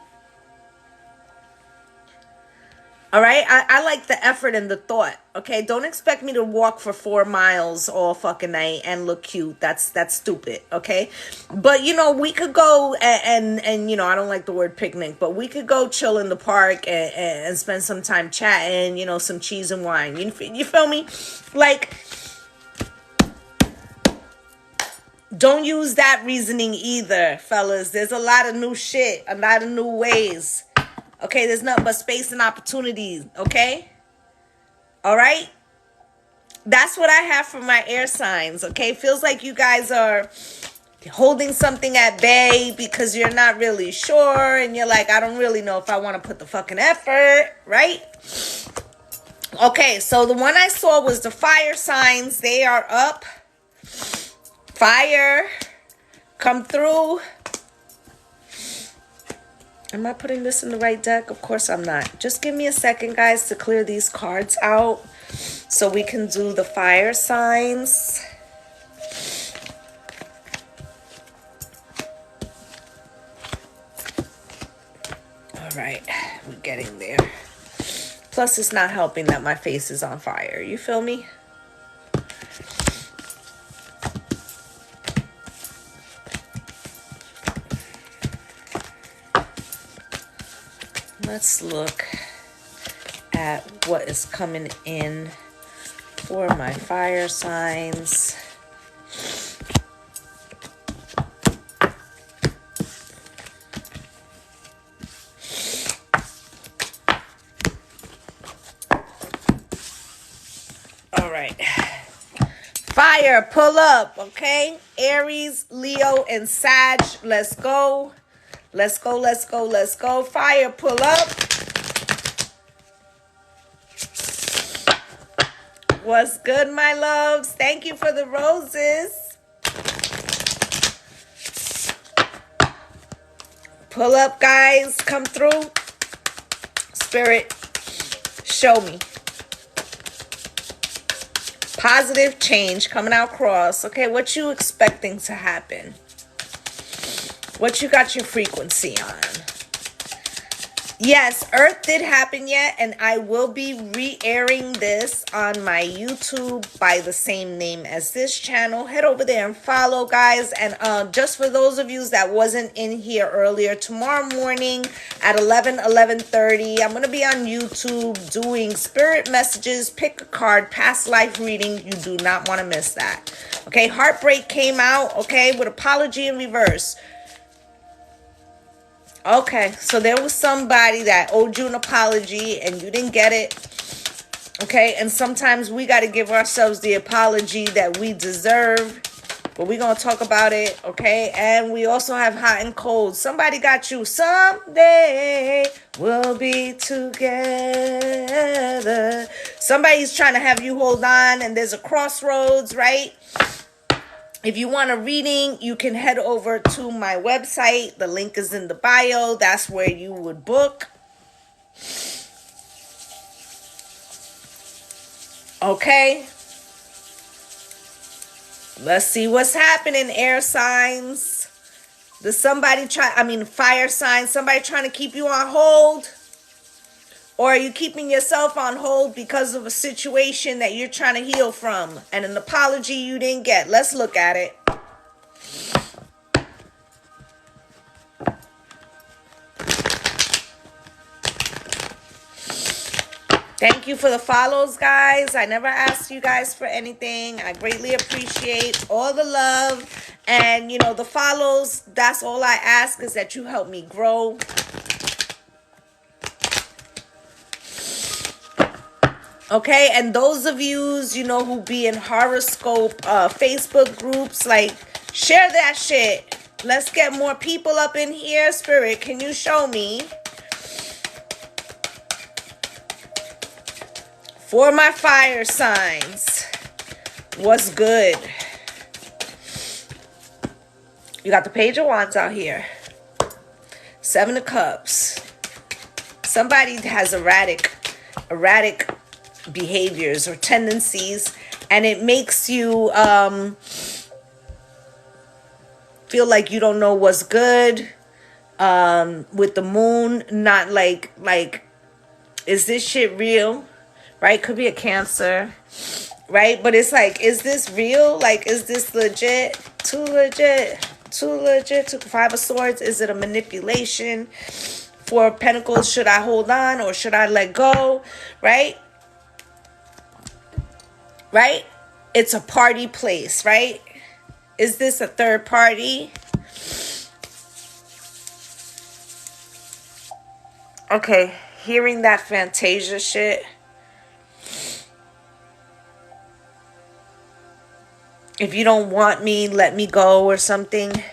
All right? I like the effort and the thought. Okay? Don't expect me to walk for 4 miles all fucking night and look cute. That's stupid. Okay? But, you know, we could go and you know, I don't like the word picnic, but we could go chill in the park and spend some time chatting, you know, some cheese and wine. You feel me? Like, don't use that reasoning either, fellas. There's a lot of new shit, a lot of new ways. Okay, there's nothing but space and opportunities, okay? All right? That's what I have for my air signs, okay? Feels like you guys are holding something at bay because you're not really sure and you're like, I don't really know if I want to put the fucking effort, right? Okay, so the one I saw was the fire signs. They are up. Fire, come through. Am I putting this in the right deck? Of course I'm not. Just give me a second, guys, to clear these cards out so we can do the fire signs. All right, we're getting there. Plus, it's not helping that my face is on fire. You feel me? Let's look at what is coming in for my fire signs. Fire, pull up, okay? Aries, Leo, and Sag, let's go. Let's go, let's go, let's go. Fire, pull up. What's good, my loves? Thank you for the roses. Pull up, guys. Come through. Spirit, show me. Positive change coming out cross. Okay, what you expecting to happen? What you got your frequency on? Yes, Earth did happen yet, and I will be re-airing this on my YouTube by the same name as this channel. Head over there and follow, guys. And just for those of you that wasn't in here earlier, tomorrow morning at 11:30, I'm going to be on YouTube doing spirit messages, pick a card, past life reading. You do not want to miss that. Okay, Heartbreak came out, okay, with Apology in reverse. Okay, so there was somebody that owed you an apology and you didn't get it. Okay, and sometimes we got to give ourselves the apology that we deserve. But we're going to talk about it, okay? And we also have hot and cold. Somebody got you. Someday we'll be together. Somebody's trying to have you hold on, and there's a crossroads, right? If you want a reading, you can head over to my website. The link is in the bio. That's where you would book. Okay. Let's see what's happening, air signs. Does somebody fire signs, somebody trying to keep you on hold? Or are you keeping yourself on hold because of a situation that you're trying to heal from and an apology you didn't get? Let's look at it. Thank you for the follows, guys. I never asked you guys for anything. I greatly appreciate all the love. And, the follows, that's all I ask, is that you help me grow. Okay, and those of you, who be in horoscope Facebook groups, share that shit. Let's get more people up in here. Spirit, can you show me? For my fire signs, what's good? You got the Page of Wands out here. 7 of Cups. Somebody has erratic behaviors or tendencies, and it makes you feel like you don't know what's good. With the moon, not like is this shit real? Right? Could be a Cancer, right? But it's like, is this real? Is this legit? Too legit? 5 of Swords, is it a manipulation? 4 of Pentacles, should I hold on or should I let go? Right? Right? It's a party place, right? Is this a third party? Okay, hearing that Fantasia shit. If you don't want me, let me go or something.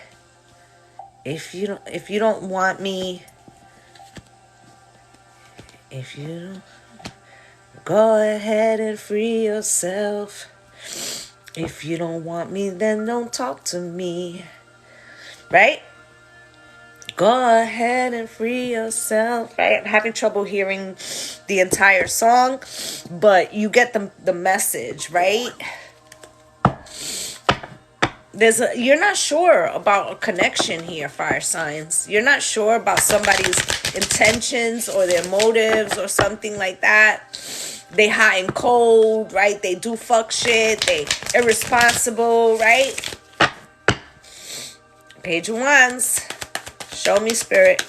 If you don't want me, go ahead and free yourself. If you don't want me, then don't talk to me. Right? Go ahead and free yourself. Right? I'm having trouble hearing the entire song, but you get the message, right? You're not sure about a connection here, fire signs. You're not sure about somebody's intentions or their motives or something like that. They hot and cold, right? They do fuck shit. They irresponsible, right? Page of Wands. Show me, Spirit.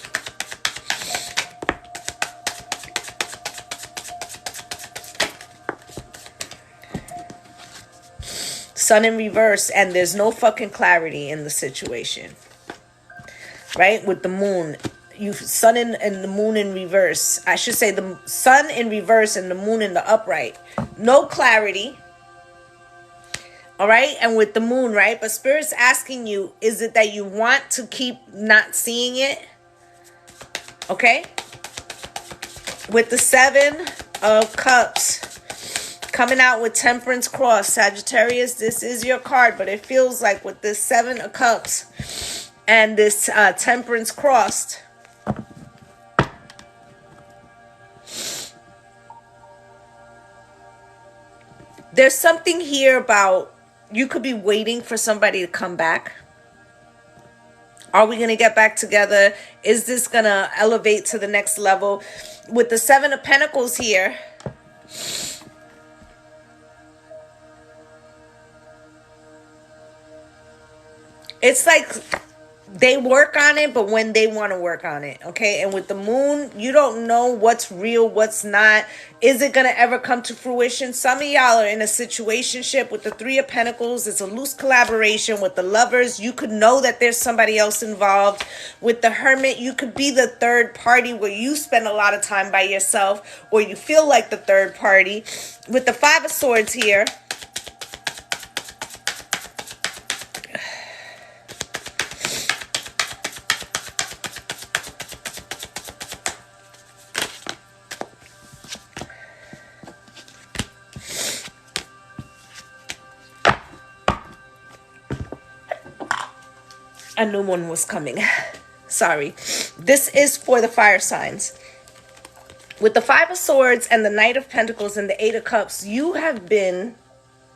Sun in reverse, and there's no fucking clarity in the situation. Right? With the moon. Sun and the moon in reverse. I should say the sun in reverse and the moon in the upright. No clarity. All right. And with the moon, right? But Spirit's asking you, is it that you want to keep not seeing it? Okay. With the 7 of Cups coming out with Temperance cross, Sagittarius, this is your card, but it feels like with this 7 of Cups and this Temperance crossed, there's something here about you could be waiting for somebody to come back. Are we going to get back together? Is this going to elevate to the next level? With the 7 of Pentacles here, it's like they work on it, but when they want to work on it, okay? And with the moon, you don't know what's real, what's not. Is it going to ever come to fruition? Some of y'all are in a situationship. With the 3 of Pentacles, it's a loose collaboration. With the Lovers, you could know that there's somebody else involved. With the Hermit, you could be the third party where you spend a lot of time by yourself, or you feel like the third party. With the 5 of Swords here, a new one was coming. Sorry. This is for the fire signs. With the 5 of Swords and the Knight of Pentacles and the 8 of Cups, you have been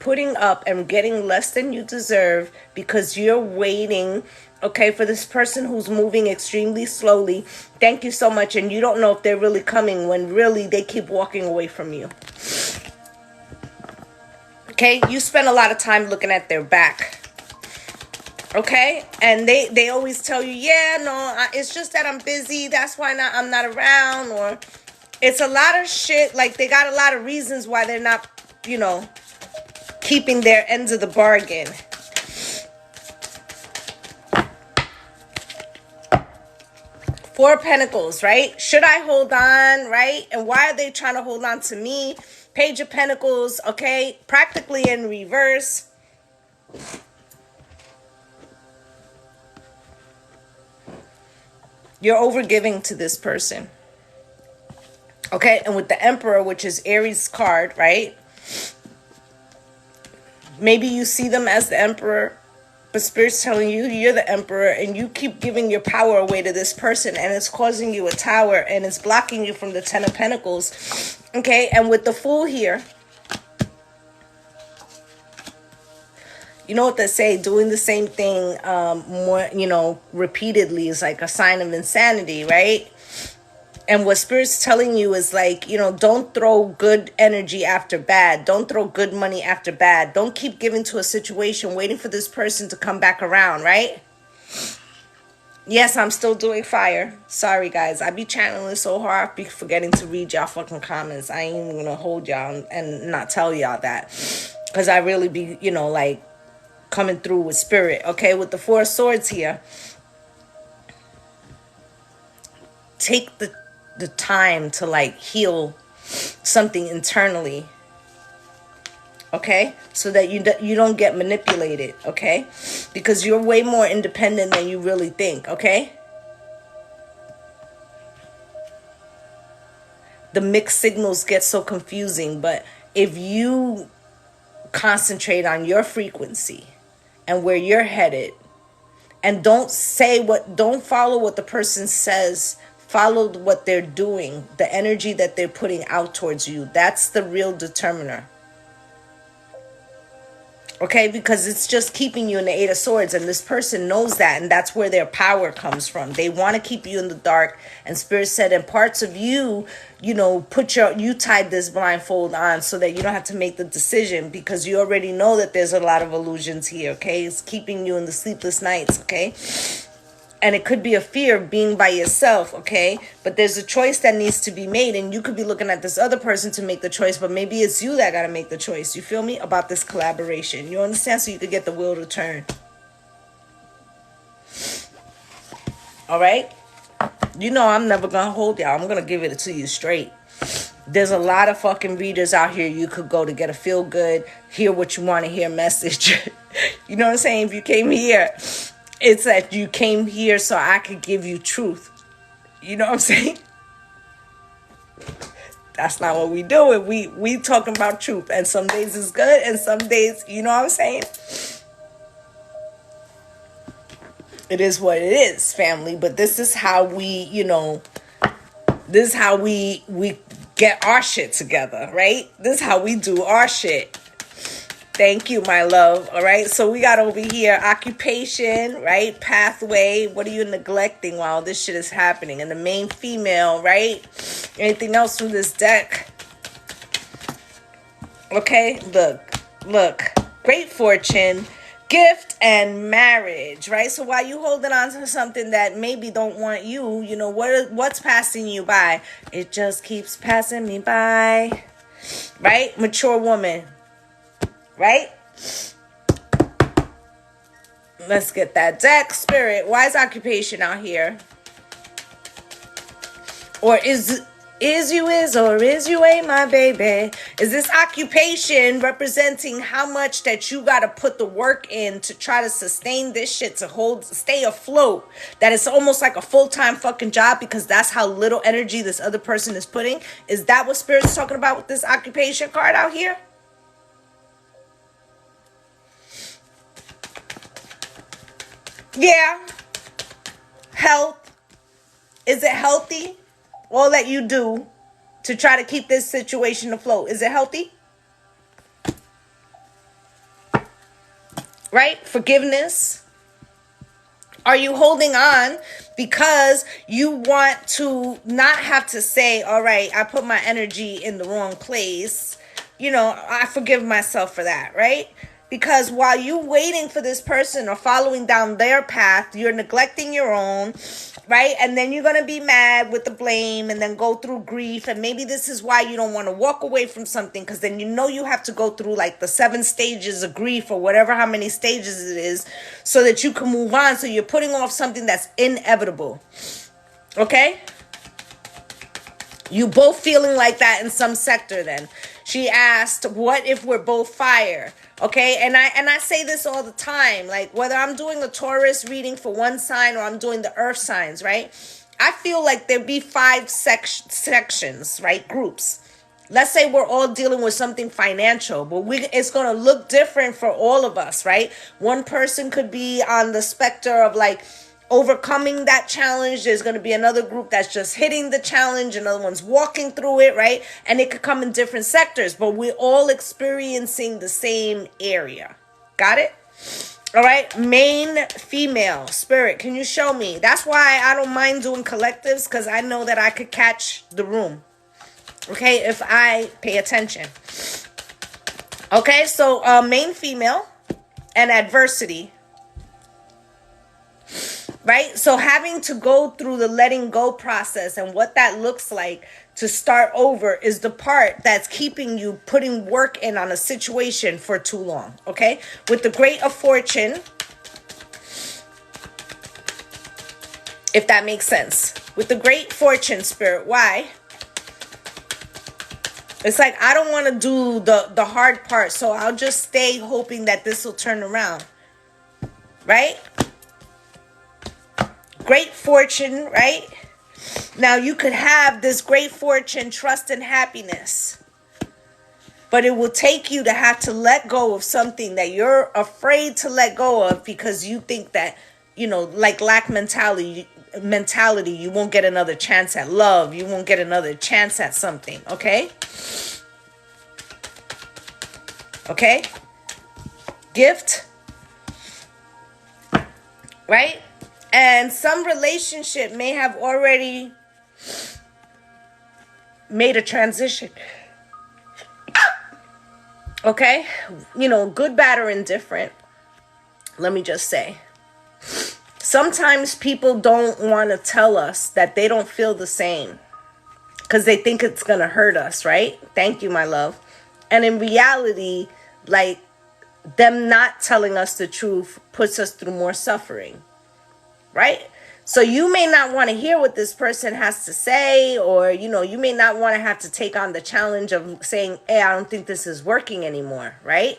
putting up and getting less than you deserve because you're waiting, okay, for this person who's moving extremely slowly. Thank you so much. And you don't know if they're really coming when really they keep walking away from you. Okay, you spend a lot of time looking at their back. Okay, and they always tell you, yeah, no, it's just that I'm busy. That's why I'm not around. Or it's a lot of shit. Like they got a lot of reasons why they're not, you know, keeping their ends of the bargain. Four of Pentacles, right? Should I hold on, right? And why are they trying to hold on to me? Page of Pentacles, okay? Practically in reverse. You're overgiving to this person. Okay, and with the Emperor, which is Aries card, right? Maybe you see them as the Emperor, but Spirit's telling you you're the Emperor and you keep giving your power away to this person and it's causing you a tower and it's blocking you from the 10 of Pentacles. Okay, and with the Fool here, you know what they say, doing the same thing more, you know, repeatedly is like a sign of insanity, right? And what Spirit's telling you is like, you know, don't throw good energy after bad. Don't throw good money after bad. Don't keep giving to a situation waiting for this person to come back around, right? Yes, I'm still doing fire. Sorry, guys. I be channeling so hard, I be forgetting to read y'all fucking comments. I ain't even gonna hold y'all and not tell y'all that. Because I really be, you know, like, coming through with Spirit. Okay, with the Four of Swords here, take the time to like heal something internally, okay, so that you don't get manipulated, okay, because you're way more independent than you really think. Okay, the mixed signals get so confusing, but if you concentrate on your frequency and where you're headed, and don't follow what the person says, follow what they're doing, the energy that they're putting out towards you. That's the real determiner. Okay, because it's just keeping you in the 8 of Swords, and this person knows that, and that's where their power comes from. They want to keep you in the dark, and Spirit said, and parts of you, you know, you tied this blindfold on so that you don't have to make the decision, because you already know that there's a lot of illusions here, okay? It's keeping you in the sleepless nights, okay? And it could be a fear of being by yourself, okay? But there's a choice that needs to be made, and you could be looking at this other person to make the choice, but maybe it's you that got to make the choice. You feel me? About this collaboration. You understand? So you could get the wheel to turn. All right? You know I'm never going to hold y'all. I'm going to give it to you straight. There's a lot of fucking readers out here you could go to get a feel good, hear what you want to hear message. You know what I'm saying? If you came here, it's that you came here so I could give you truth. You know what I'm saying? That's not what we doing. We talking about truth, and some days it's good, and some days, you know what I'm saying? It is what it is, family. But this is how we, this is how we get our shit together, right? This is how we do our shit. Thank you, my love. All right. So we got over here occupation, right? Pathway. What are you neglecting while this shit is happening? And the main female, right? Anything else from this deck? Okay. Look. Great fortune, gift, and marriage, right? So while you holding on to something that maybe don't want you, what's passing you by? It just keeps passing me by, right? Mature woman. Right? Let's get that deck. Spirit, why is occupation out here? Or is you or is you ain't my baby? Is this occupation representing how much that you got to put the work in to try to sustain this shit, to stay afloat? That it's almost like a full-time fucking job because that's how little energy this other person is putting? Is that what Spirit's talking about with this occupation card out here? Yeah. Health. Is it healthy? All that you do to try to keep this situation afloat. Is it healthy? Right? Forgiveness. Are you holding on because you want to not have to say, all right, I put my energy in the wrong place. I forgive myself for that, right? Because while you waiting for this person or following down their path, you're neglecting your own, right? And then you're going to be mad with the blame and then go through grief. And maybe this is why you don't want to walk away from something, because then you have to go through like the 7 stages of grief or whatever, how many stages it is, so that you can move on. So you're putting off something that's inevitable. Okay? You both feeling like that in some sector then. She asked, what if we're both fire? Okay, and I say this all the time, like whether I'm doing a Taurus reading for one sign or I'm doing the earth signs, right? I feel like there'd be 5 sections, right? Groups. Let's say we're all dealing with something financial, but it's going to look different for all of us, right? One person could be on the specter of like overcoming that challenge. There's going to be another group that's just hitting the challenge. Another one's walking through it, right? And it could come in different sectors, but we're all experiencing the same area. Got it? All right. Main female spirit. Can you show me? That's why I don't mind doing collectives, because I know that I could catch the room. Okay. If I pay attention. Okay. So main female and adversity. Right? So having to go through the letting go process and what that looks like to start over is the part that's keeping you putting work in on a situation for too long. Okay? With the Great of Fortune, if that makes sense. With the Great Fortune, Spirit, why? It's like, I don't want to do the hard part, so I'll just stay hoping that this will turn around. Right? Great fortune, right? Now you could have this great fortune, trust, and happiness. But it will take you to have to let go of something that you're afraid to let go of because you think that, like lack mentality, you won't get another chance at love. You won't get another chance at something, okay? Okay? Gift. Right? And some relationship may have already made a transition. Okay? Good, bad, or indifferent. Let me just say. Sometimes people don't want to tell us that they don't feel the same because they think it's going to hurt us, right? Thank you, my love. And in reality, like, them not telling us the truth puts us through more suffering. Right? So you may not want to hear what this person has to say, or, you may not want to have to take on the challenge of saying, hey, I don't think this is working anymore, right?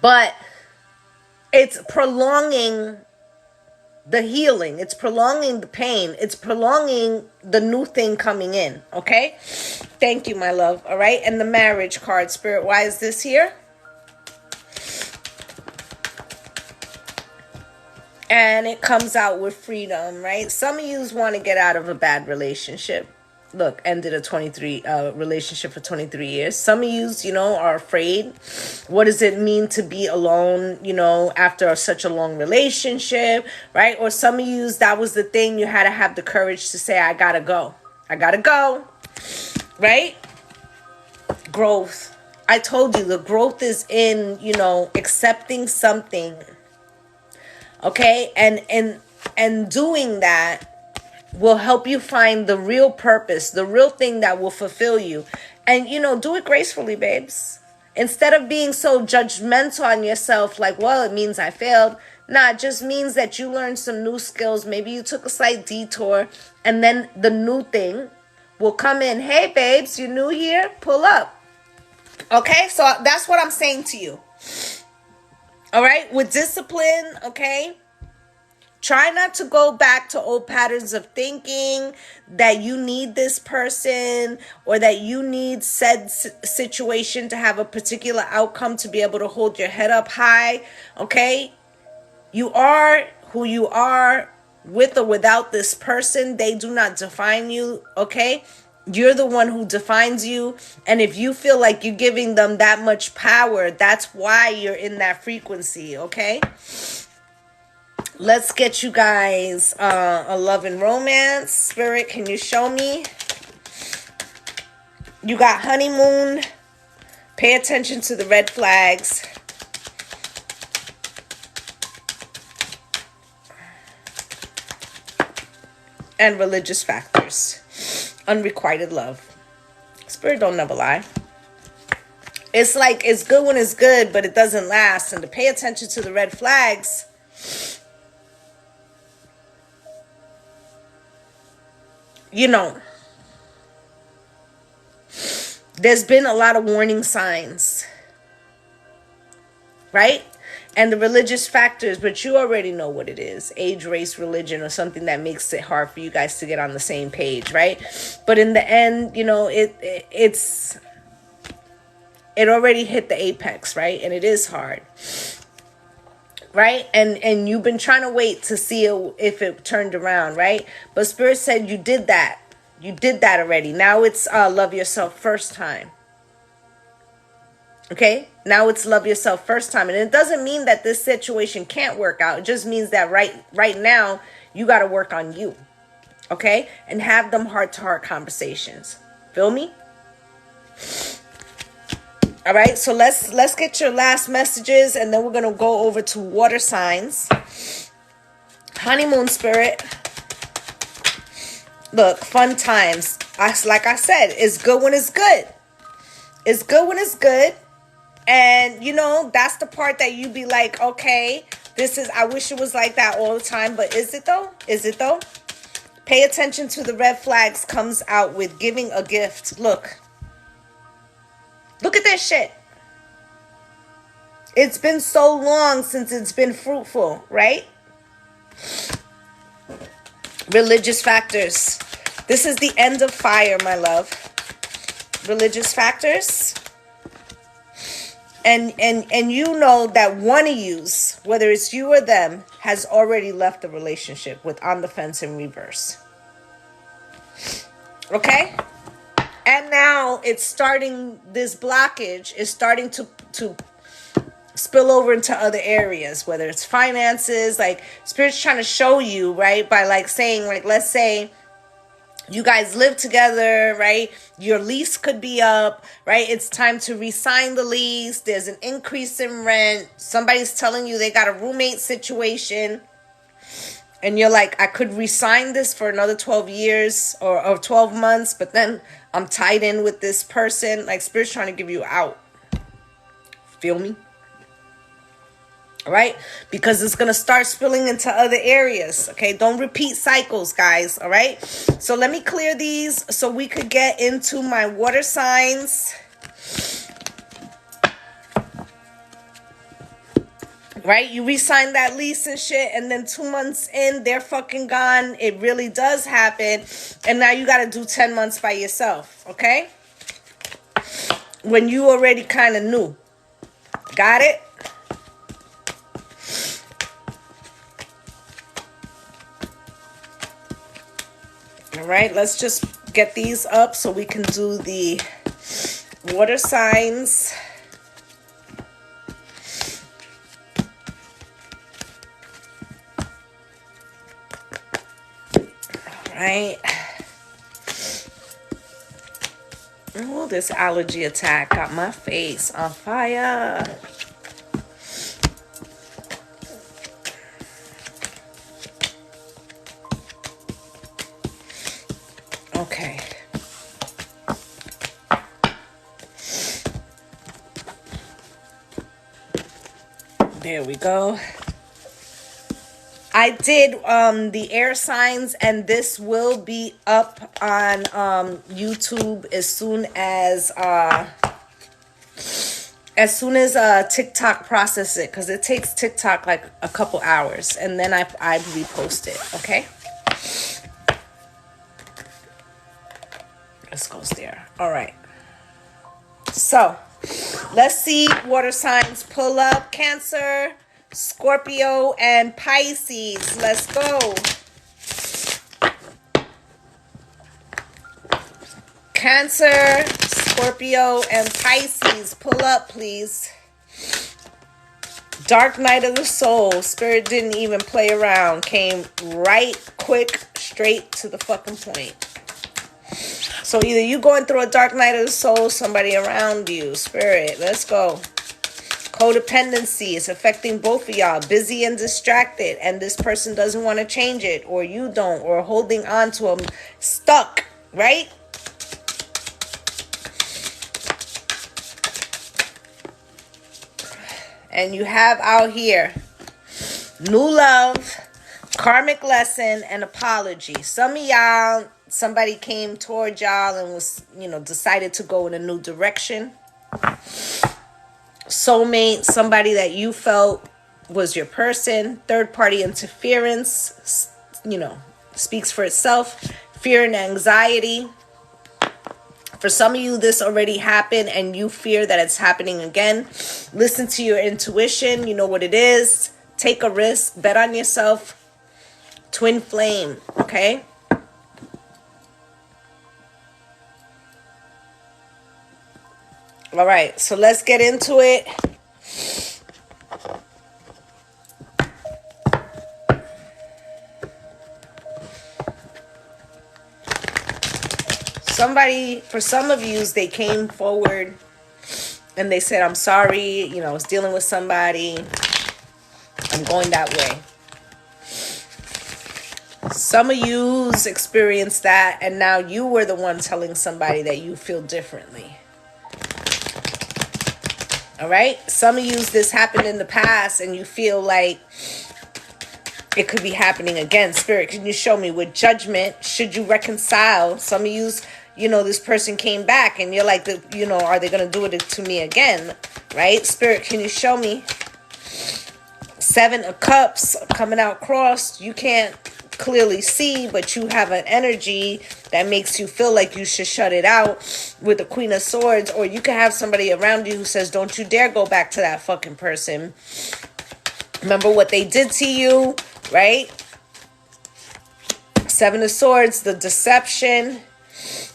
But it's prolonging the healing. It's prolonging the pain. It's prolonging the new thing coming in, okay? Thank you, my love, all right? And the marriage card, Spirit, why is this here? And it comes out with freedom, right? Some of you want to get out of a bad relationship. Look, ended a relationship for 23 years. Some of you, are afraid. What does it mean to be alone, after such a long relationship, right? Or some of you, that was the thing. You had to have the courage to say, I gotta go. I gotta go, right? Growth. I told you the growth is in, accepting something. Okay, and doing that will help you find the real purpose, the real thing that will fulfill you. And, do it gracefully, babes. Instead of being so judgmental on yourself, like, well, it means I failed. Nah, it just means that you learned some new skills. Maybe you took a slight detour, and then the new thing will come in. Hey, babes, you new here? Pull up. Okay, so that's what I'm saying to you. All right, with discipline, okay? Try not to go back to old patterns of thinking that you need this person or that you need said situation to have a particular outcome to be able to hold your head up high, okay? You are who you are with or without this person. They do not define you, okay? You're the one who defines you. And if you feel like you're giving them that much power, that's why you're in that frequency, okay? Let's get you guys a love and romance. Spirit, can you show me? You got honeymoon. Pay attention to the red flags. And religious factors. Unrequited love. Spirit don't never lie. It's like it's good when it's good, but it doesn't last. And to pay attention to the red flags, there's been a lot of warning signs, right? And the religious factors, but you already know what it is. Age, race, religion, or something that makes it hard for you guys to get on the same page, right? But in the end, it already hit the apex, right? And it is hard, right? And you've been trying to wait to see if it turned around, right? But Spirit said you did that. You did that already. Now it's love yourself first time. Okay? Now it's love yourself first time. And it doesn't mean that this situation can't work out. It just means that right now you got to work on you. Okay? And have them heart-to-heart conversations. Feel me? All right, so let's get your last messages, and then we're going to go over to water signs. Honeymoon, Spirit. Look, fun times. Like I said, it's good when it's good. It's good when it's good. And, that's the part that you be like, okay, I wish it was like that all the time. But is it though? Is it though? Pay attention to the red flags comes out with giving a gift. Look at this shit. It's been so long since it's been fruitful, right? Religious factors. This is the end of fire, my love. Religious factors. And you know that one of yous, whether it's you or them, has already left the relationship with on the fence in reverse. Okay? And now it's starting, this blockage is starting to spill over into other areas, whether it's finances, like Spirit's trying to show you, right? By like saying, like, let's say you guys live together, right? Your lease could be up, right? It's time to re-sign the lease. There's an increase in rent. Somebody's telling you they got a roommate situation. And you're like, I could re-sign this for another 12 years or 12 months, but then I'm tied in with this person. Like Spirit's trying to give you out. Feel me? All right, because it's going to start spilling into other areas. Okay, don't repeat cycles, guys. All right, so let me clear these so we could get into my water signs. Right, you re-sign that lease and shit, and then 2 months in, they're fucking gone. It really does happen, and now you got to do 10 months by yourself. Okay, when you already kind of knew. Got it? All right, let's just get these up so we can do the water signs. All right. Oh, this allergy attack got my face on fire. Okay. There we go. I did the air signs, and this will be up on YouTube as soon as TikTok process it, because it takes TikTok like a couple hours, and then I repost it. Okay. This goes there. All right. So let's see water signs pull up. Cancer, Scorpio, and Pisces. Let's go. Cancer, Scorpio, and Pisces. Pull up, please. Dark night of the soul. Spirit didn't even play around. Came right, quick, straight to the fucking point. So either you going through a dark night of the soul, somebody around you. Spirit, let's go. Codependency is affecting both of y'all. Busy and distracted. And this person doesn't want to change it. Or you don't. Or holding on to them. Stuck. Right? And you have out here new love, karmic lesson, and apology. Some of y'all, somebody came toward y'all and was, decided to go in a new direction. Soulmate, somebody that you felt was your person. Third party interference, speaks for itself. Fear and anxiety. For some of you, this already happened and you fear that it's happening again. Listen to your intuition. You know what it is. Take a risk. Bet on yourself. Twin flame. Okay? All right. So let's get into it. For some of you, they came forward and they said, I'm sorry, I was dealing with somebody. I'm going that way. Some of you's experienced that, and now you were the one telling somebody that you feel differently. All right? Some of you's this happened in the past, and you feel like it could be happening again. Spirit, can you show me with judgment? Should you reconcile? Some of you's, this person came back and you're like, are they going to do it to me again? Right? Spirit, can you show me? 7 of Cups coming out crossed. You can't clearly see, but you have an energy that makes you feel like you should shut it out with the Queen of Swords. Or you can have somebody around you who says, don't you dare go back to that fucking person. Remember what they did to you, right? 7 of Swords, the deception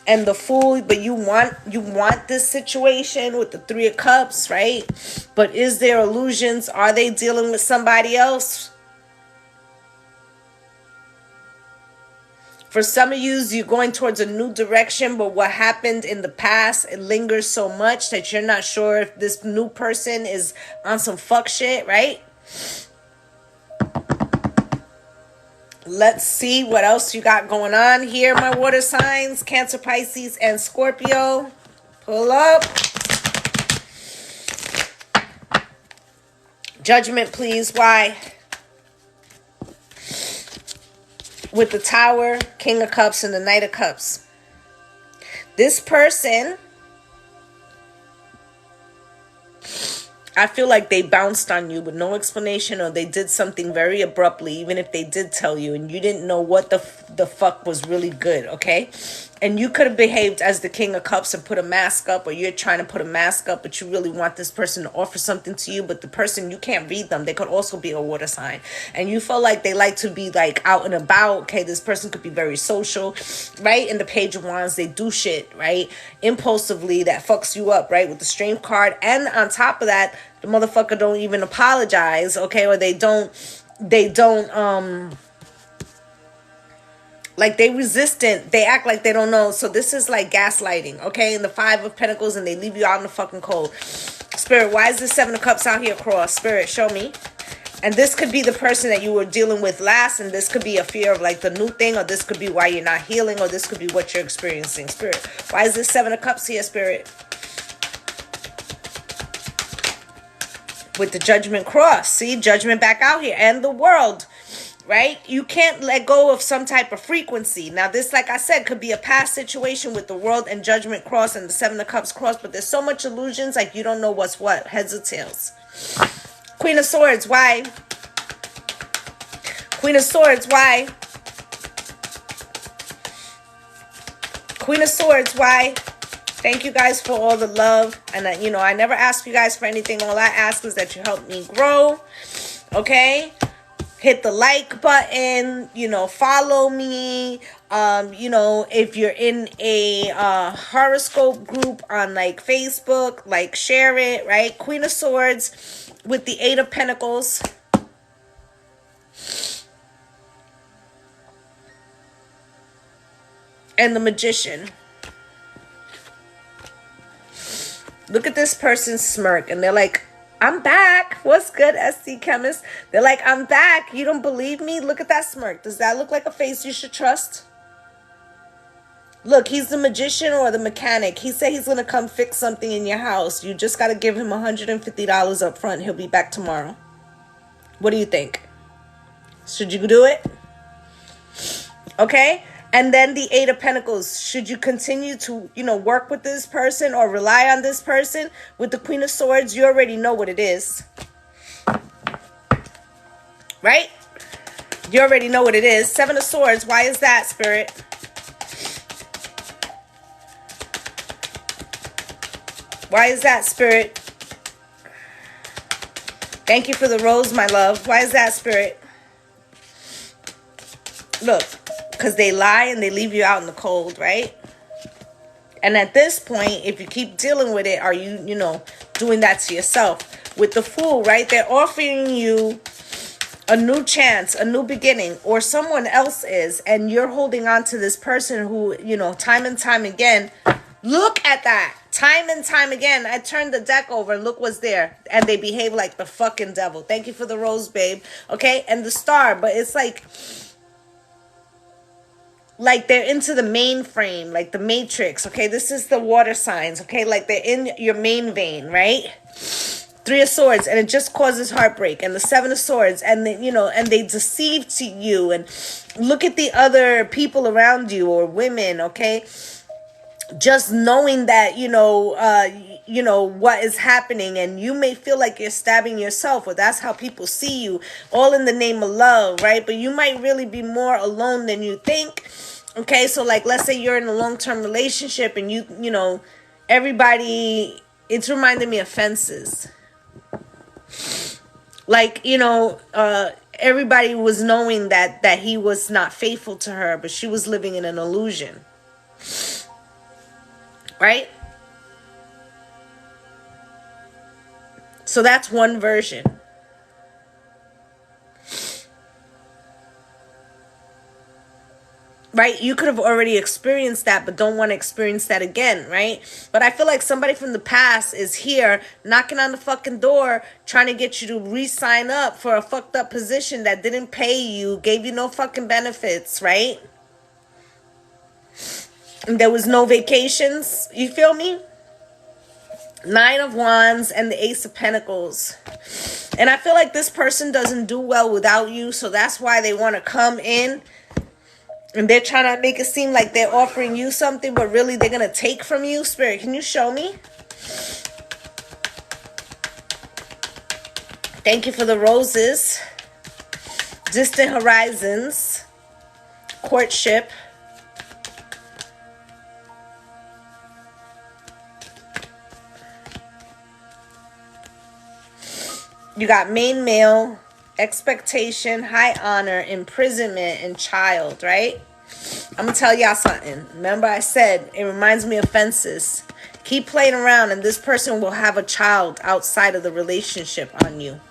and the Fool. But you want this situation with the 3 of Cups, right? But is there illusions? Are they dealing with somebody else? For some of you, you're going towards a new direction, but what happened in the past, it lingers so much that you're not sure if this new person is on some fuck shit, right? Let's see what else you got going on here, my water signs. Cancer, Pisces, and Scorpio. Pull up. Judgment, please. Why? With the Tower, King of Cups, and the Knight of Cups. This person, I feel like they bounced on you with no explanation, or they did something very abruptly, even if they did tell you, and you didn't know what the fuck was really good, okay? And you could have behaved as the King of Cups and put a mask up, or you're trying to put a mask up, but you really want this person to offer something to you, but the person, you can't read them. They could also be a water sign. And you feel like they like to be like out and about, okay? This person could be very social, right? In the Page of Wands, they do shit, right? Impulsively, that fucks you up, right? With the Strength card. And on top of that, the motherfucker don't even apologize, okay? Or they don't, like they resistant. They act like they don't know. So this is like gaslighting, okay? And the Five of Pentacles, and they leave you out in the fucking cold. Spirit, why is this Seven of Cups out here crossed? Spirit, show me. And this could be the person that you were dealing with last, and this could be a fear of like the new thing, or this could be why you're not healing, or this could be what you're experiencing. Spirit, why is this Seven of Cups here, Spirit? With the Judgment cross. See, Judgment back out here. And the World. Right? You can't let go of some type of frequency. Now, this, like I said, could be a past situation with the World and Judgment cross and the Seven of Cups cross, but there's so much illusions, like you don't know what's what. Heads or tails. Queen of Swords, why? Queen of Swords, why? Queen of Swords, why? Thank you guys for all the love. And, I never ask you guys for anything. All I ask is that you help me grow. Okay? Hit the like button, follow me. If you're in a horoscope group on like Facebook, like share it, right? Queen of Swords with the Eight of Pentacles. And the Magician. Look at this person's smirk, and they're like, I'm back. What's good, SC Chemist? They're like, I'm back. You don't believe me? Look at that smirk. Does that look like a face you should trust? Look, he's the magician or the mechanic. He said he's going to come fix something in your house. You just got to give him $150 up front. He'll be back tomorrow. What do you think? Should you do it? Okay? And then the Eight of Pentacles. Should you continue to, work with this person or rely on this person? With the Queen of Swords, you already know what it is. Right? You already know what it is. Seven of Swords. Why is that, Spirit? Why is that, Spirit? Thank you for the rose, my love. Why is that, Spirit? Look. Because they lie and they leave you out in the cold, right? And at this point, if you keep dealing with it, are you, doing that to yourself? With the Fool, right? They're offering you a new chance, a new beginning, or someone else is, and you're holding on to this person who, time and time again, look at that. Time and time again, I turned the deck over and look what's there. And they behave like the fucking devil. Thank you for the rose, babe. Okay? And the Star, but it's like they're into the mainframe, like the Matrix, okay? This is the water signs, okay? Like they're in your main vein, right? Three of Swords, and it just causes heartbreak. And the Seven of Swords, and they, and they deceive to you. And look at the other people around you, or women, okay? Just knowing that, what is happening, and you may feel like you're stabbing yourself, or that's how people see you, all in the name of love, right? But you might really be more alone than you think. Okay, so like, let's say you're in a long-term relationship, and everybody, it's reminding me of Fences. Like, everybody was knowing that he was not faithful to her, but she was living in an illusion. Right? So that's one version. Right? You could have already experienced that, but don't want to experience that again, right? But I feel like somebody from the past is here knocking on the fucking door, trying to get you to re-sign up for a fucked up position that didn't pay you, gave you no fucking benefits, right? And there was no vacations. You feel me? Nine of Wands and the Ace of Pentacles. And I feel like this person doesn't do well without you, so that's why they want to come in. And they're trying to make it seem like they're offering you something, but really they're going to take from you. Spirit, can you show me? Thank you for the roses. Distant horizons. Courtship. You got main male, expectation, high honor, imprisonment, and child, right? I'm going to tell y'all something. Remember I said it reminds me of fences. Keep playing around and this person will have a child outside of the relationship on you.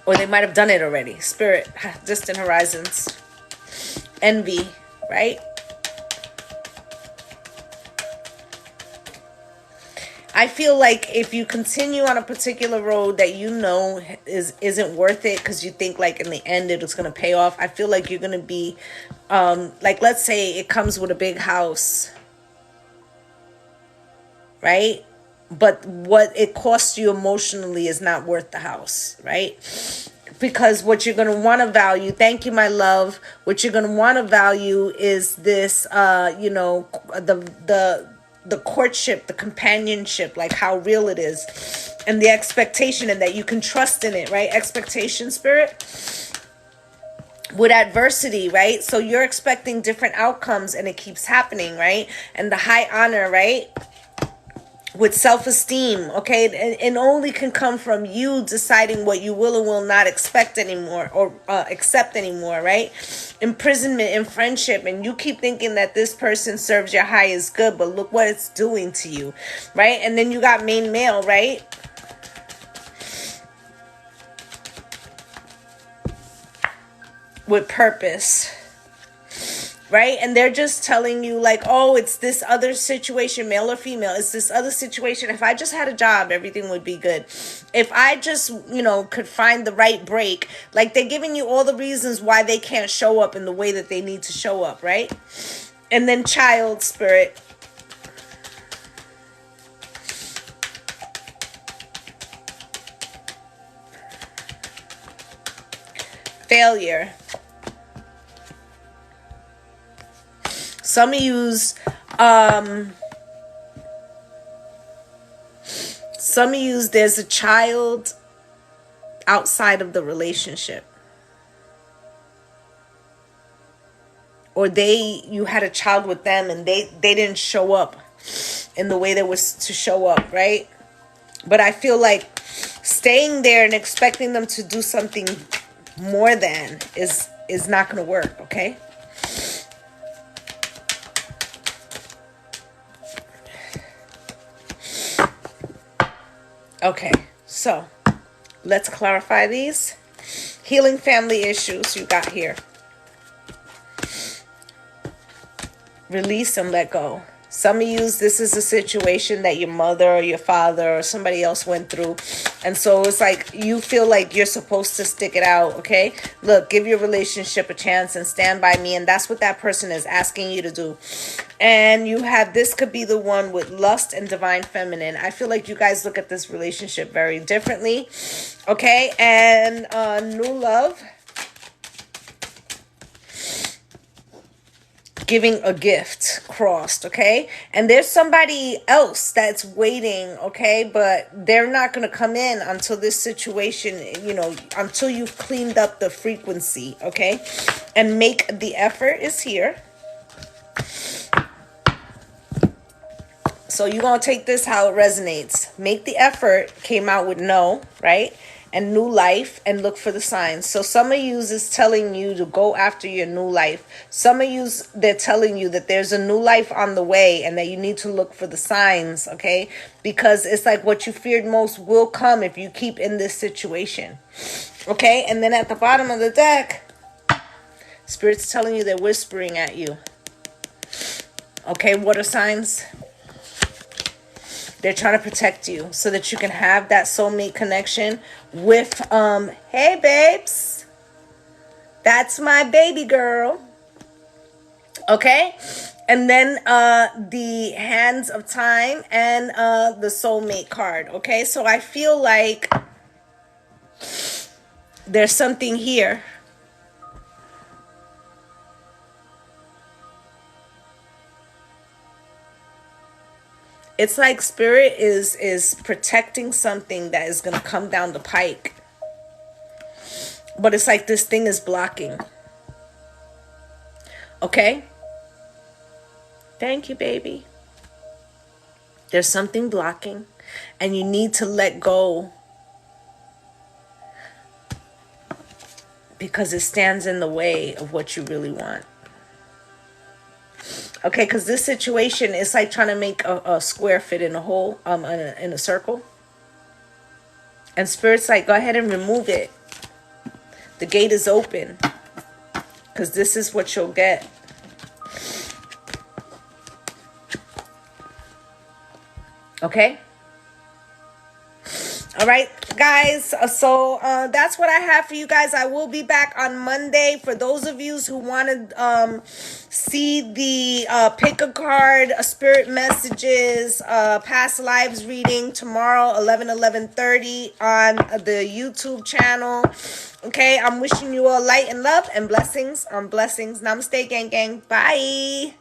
Or they might have done it already. Spirit, distant horizons. Envy, right? I feel like if you continue on a particular road that you know isn't worth it because you think like in the end it's going to pay off, I feel like you're going to be, like let's say it comes with a big house, right? But what it costs you emotionally is not worth the house, right? Because what you're going to want to value, thank you, my love, what you're going to want to value is this, you know, the courtship, the companionship, like how real it is, and the expectation, and that you can trust in it, right? Expectation, Spirit. With adversity, right? So you're expecting different outcomes and it keeps happening, right? And the high honor, right? With self-esteem, okay? It only can come from you deciding what you will and will not expect anymore or accept anymore, right? Imprisonment in friendship, and you keep thinking that this person serves your highest good, but look what it's doing to you, right? And then you got main male, right? With purpose. Right? And they're just telling you like, oh, it's this other situation, male or female. It's this other situation. If I just had a job, everything would be good. If I just, you know, could find the right break. Like they're giving you all the reasons why they can't show up in the way that they need to show up, right? And then child, Spirit. Failure. Some of yous, there's a child outside of the relationship. Or you had a child with them and they didn't show up in the way they was to show up, right? But I feel like staying there and expecting them to do something more than is not going to work, okay? Okay, so let's clarify these. Healing family issues you got here. Release and let go. Some of you, this is a situation that your mother or your father or somebody else went through. And so it's like you feel like you're supposed to stick it out, okay? Look, give your relationship a chance and stand by me. And that's what that person is asking you to do. And you have, this could be the one with lust and divine feminine. I feel like you guys look at this relationship very differently, okay? And new love. Giving a gift, crossed, okay? And there's somebody else that's waiting, okay? But they're not going to come in until this situation, you know, until you've cleaned up the frequency, okay? And make the effort is here. So you're going to take this how it resonates. Make the effort, came out with no, right? And new life, and look for the signs. So some of you is telling you to go after your new life. Some of you, they're telling you that there's a new life on the way and that you need to look for the signs, okay? Because it's like what you feared most will come if you keep in this situation, okay? And then at the bottom of the deck, Spirit's telling you they're whispering at you. Okay, water signs. They're trying to protect you so that you can have that soulmate connection with, hey, babes. That's my baby girl. Okay? And then the Hands of Time and the Soulmate card. Okay, so I feel like there's something here. It's like Spirit is protecting something that is going to come down the pike. But it's like this thing is blocking. Okay? Thank you, baby. There's something blocking, and you need to let go because it stands in the way of what you really want. Okay, because this situation is like trying to make a square fit in a hole, in a circle. And Spirit's like, go ahead and remove it. The gate is open, because this is what you'll get. Okay? All right, guys. So that's what I have for you guys. I will be back on Monday. For those of you who want to see the pick a card, spirit messages, past lives reading tomorrow, 11:30 on the YouTube channel. Okay, I'm wishing you all light and love and blessings on blessings. Namaste, gang, gang. Bye.